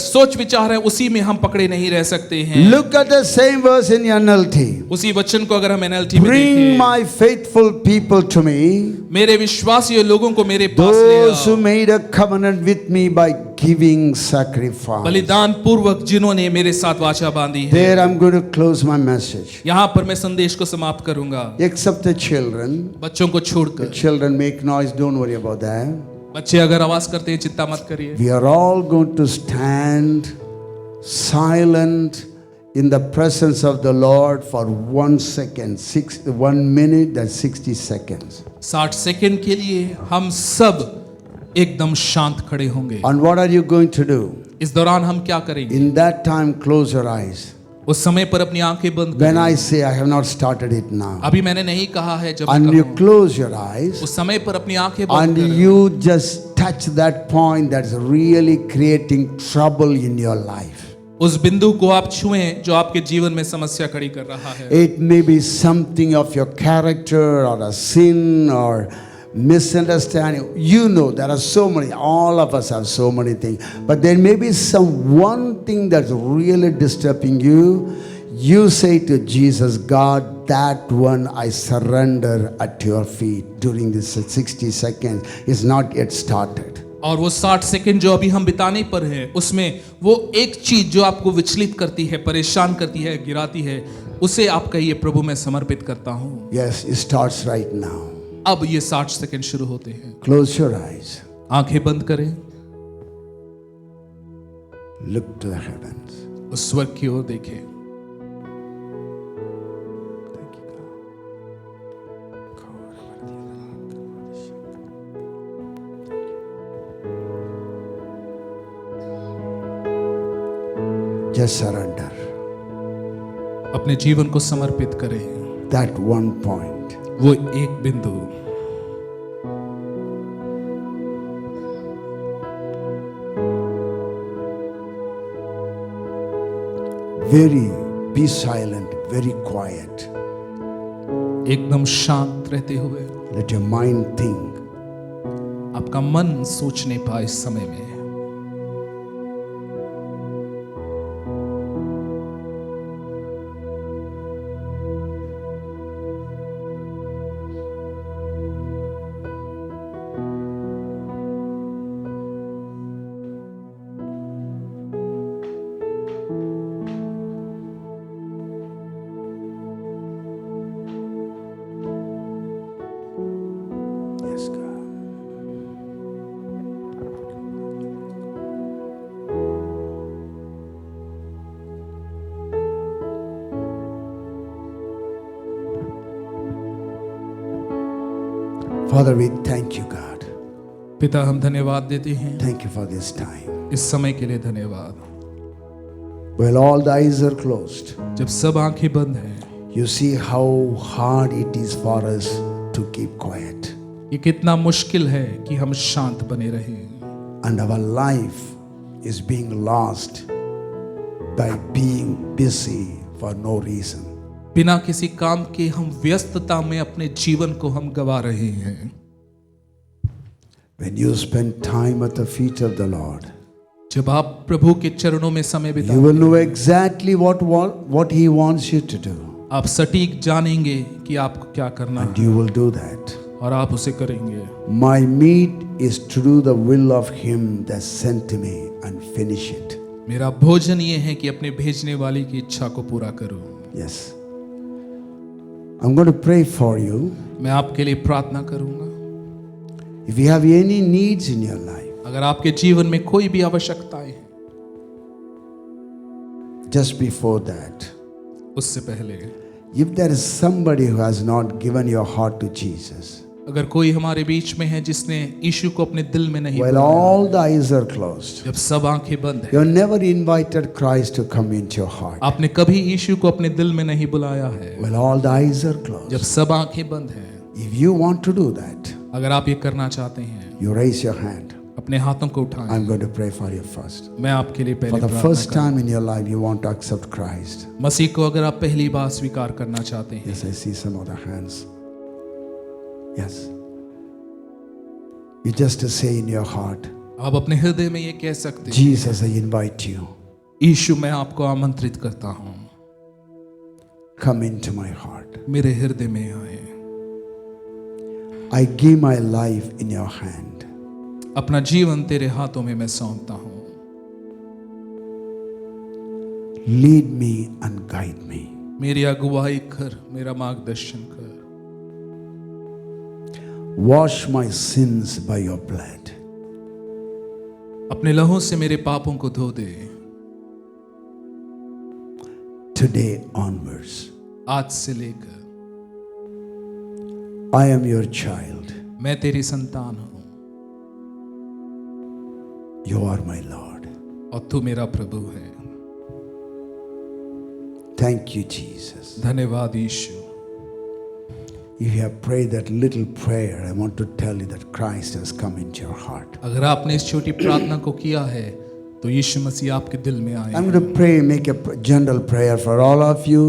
सोच विचार है उसी में हम पकड़े नहीं रह सकते हैं Look at the same verse in NLT. उसी वचन को अगर हम NLT में Bring देखें my faithful people to me, मेरे विश्वासी लोगों को मेरे पास ले those who आओ made a covenant with me by giving sacrifice. बलिदान पूर्वक जिन्होंने मेरे साथ वाचा बांधी है There I'm going to close my message. यहाँ पर मैं संदेश को समाप्त करूंगा Except the children. बच्चों को The छोड़कर children make noise, don't worry about that. बच्चे अगर आवाज करते हैं चिंता मत करिए We are all going to stand silent in the presence of the Lord for 1 second, 1 minute, that's 60 seconds. 60 second के लिए हम सब एकदम शांत खड़े होंगे And what are you going to do? इस दौरान हम क्या करेंगे In that time, close your eyes. उस समय पर अपनी आंखें बंद When करें I say I have not started it now, अभी मैंने नहीं कहा है जब मैं and you कहूं, close your eyes, उस समय पर अपनी आंखें बंद and करें you just touch that point that's really creating trouble in your life. उस बिंदु को आप छुएं जो आपके जीवन में समस्या खड़ी कर रहा है It may be something of your character or a sin or misunderstanding. You know, there are so many, all of us have so many things. But there may be some one thing that's really disturbing you. You say to Jesus, God, that one I surrender at your feet during this 60 seconds. It's not yet started. और वो 60 second जो अभी हम बिताने पर हैं उसमें वो एक चीज जो आपको विचलित करती है परेशान करती है गिराती है उसे आप कहिए प्रभु मैं समर्पित करता हूँ Yes, it starts right now. अब ये 60 सेकंड शुरू होते हैं Close your eyes. आंखें बंद करें Look to the heavens. उस स्वर्ग की ओर देखें। Thank you, God. Just surrender. अपने जीवन को समर्पित करें। That one point. वो एक बिंदु। Be silent, very quiet. एकदम शांत रहते हुए Let your mind think. आपका मन सोच नहीं पाए इस समय में। Yes, God. Father, we thank you, God. पिता हम धन्यवाद देते हैं Thank you for this time. इस समय के लिए धन्यवाद। While all the eyes are closed, जब सब आंखें बंद हैं, you see how hard it is for us to keep quiet. ये कितना मुश्किल है कि हम शांत बने रहें And our life is being lost by being busy for no reason. बिना किसी काम के हम व्यस्तता में अपने जीवन को हम गवा रहे हैं। When you spend time at the feet of the Lord, जब आप प्रभु के चरणों में समय you बिताएं, will know exactly what He wants you to do. आप सटीक जानेंगे कि आपको क्या करना And है you will do that. और आप उसे करेंगे। My meat is to do the will of Him that sent me and finish it. मेरा भोजन ये है कि अपने भेजने वाले की इच्छा को पूरा करूं। Yes. I'm going to pray for you. मैं आपके लिए प्रार्थना करूंगा। If you have any needs in your life, अगर आपके जीवन में कोई भी आवश्यकताएं हैं, just before that, उससे पहले if there is somebody who has not given your heart to Jesus, अगर कोई हमारे बीच में है जिसने यीशु को अपने दिल में नहीं while बुलाया, all the eyes are closed, जब सब आंखें बंद हैं, you never invited Christ to come into your heart. आपने कभी यीशु को अपने दिल में नहीं बुलाया है, While all the eyes are जब closed, सब आंखें बंद हैं, if you want to do that, अगर आप ये करना चाहते हैं, you raise your hand. अपने हाथों को उठाएं। I'm going to pray for you first. मैं आपके लिए For पहले the प्रार्थना first करूंगा। time in your life, you want to accept Christ. मसीह को अगर आप पहली बार स्वीकार करना चाहते हैं, Yes, I see some other hands. Yes. You just say in your heart, आप अपने हृदय में ये कह सकते हैं, Jesus, I invite you. यीशु मैं आपको आमंत्रित करता हूँ, Come into my heart. मेरे हृदय में आए। I give my life in your hand. अपना जीवन तेरे हाथों में मैं सौंपता हूँ। Lead me and guide me. मेरी अगुवाई कर, मेरा मार्गदर्शन कर। Wash my sins by your blood. अपने लहू से मेरे पापों को धो दे। Today onwards, आज से लेकर I am your child. मैं तेरी संतान हूँ You are my Lord. और तू मेरा प्रभु है। Thank you, Jesus. धन्यवाद यीशु। If you have prayed that little prayer, I want to tell you that Christ has come into your heart. अगर आपने इस छोटी प्रार्थना को किया है तो यीशु मसीह आपके दिल में आए। I'm going to pray, make a general prayer for all of you.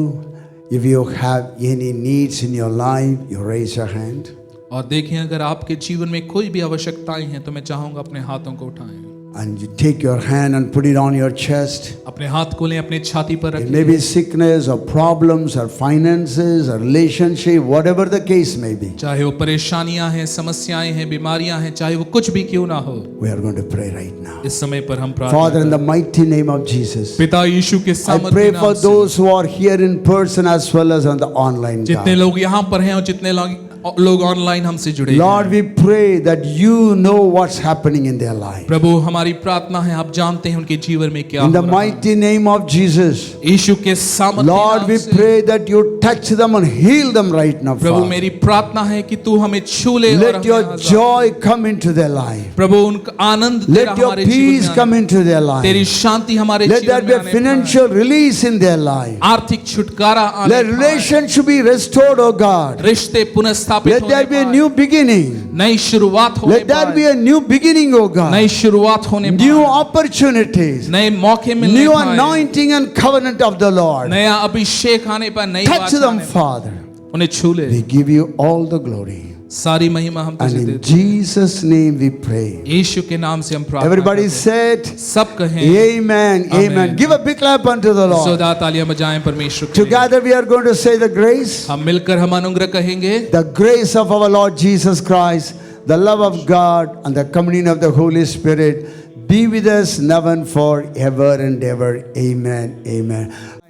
If you have any needs in your life, you raise your hand. और देखें अगर आपके जीवन में कोई भी आवश्यकताएं हैं तो मैं चाहूंगा अपने हाथों को उठाएं। And you take your hand and put it on your chest. अपने हाथ को लें, अपने छाती पर It may रखें। be sickness or problems or finances or relationship, whatever the case may be. चाहे वो परेशानियां हैं, समस्याएं हैं, बीमारियां हैं, चाहे वो कुछ भी क्यों ना हो, We are going to pray right now. इस समय पर हम प्रार्थना Father, in करें। the mighty name of Jesus, पिता यीशु के I सामर्थ्य pray नाम for से those who are here in person as well as on the online. जितने God. लोग यहाँ पर हैं और जितने लोग लोग ऑनलाइन हमसे जुड़े Lord, हैं। we pray that you know what's happening in their life. प्रभु हमारी प्रार्थना है आप जानते हैं उनके जीवन में क्या In the हो रहा है। mighty name of Jesus, यीशु के सामर्थ्य Lord, नाम we से pray that you touch them and heal them right now, Prabhu Father. मेरी प्रार्थना है कि तू हमें छू ले और Let हमें your Azad- joy come into their life. प्रभु उनका आनंद तेरा Let your हमारे peace जीवन में come आए। into their तेरी life. शांति हमारे Let there जीवन be में a आने financial release in their life. पाए। आर्थिक छुटकारा आने Let पाए। relations be restored, oh God. रिश्ते पुनर्स्थापित Let there होने be a पाए। new beginning. नई शुरुआत होने Let there be पाए। a new beginning, oh God. नई शुरुआत होने New पाए। opportunities. नए मौके मिलने New पाए। anointing and covenant of the Lord. नया अभिषेक आने पर नई Touch बात them, आने पर Father. उन्हें छू ले। We give you all the glory. सारी महिमा हम And तुझे in देते हैं। Jesus' name we pray. यीशु के नाम से हम प्रार्थना Everybody करते हैं। said, सब कहें Amen, Amen. Amen. Give a big clap unto the Lord. सौदा तालियां बजाएं परमेश्वर के लिए। Together we are going to say the grace. हम मिलकर हम अनुग्रह कहेंगे। The grace of our Lord Jesus Christ, the love of God, and the communion of the Holy Spirit be with us now and forever and ever. Amen. Amen.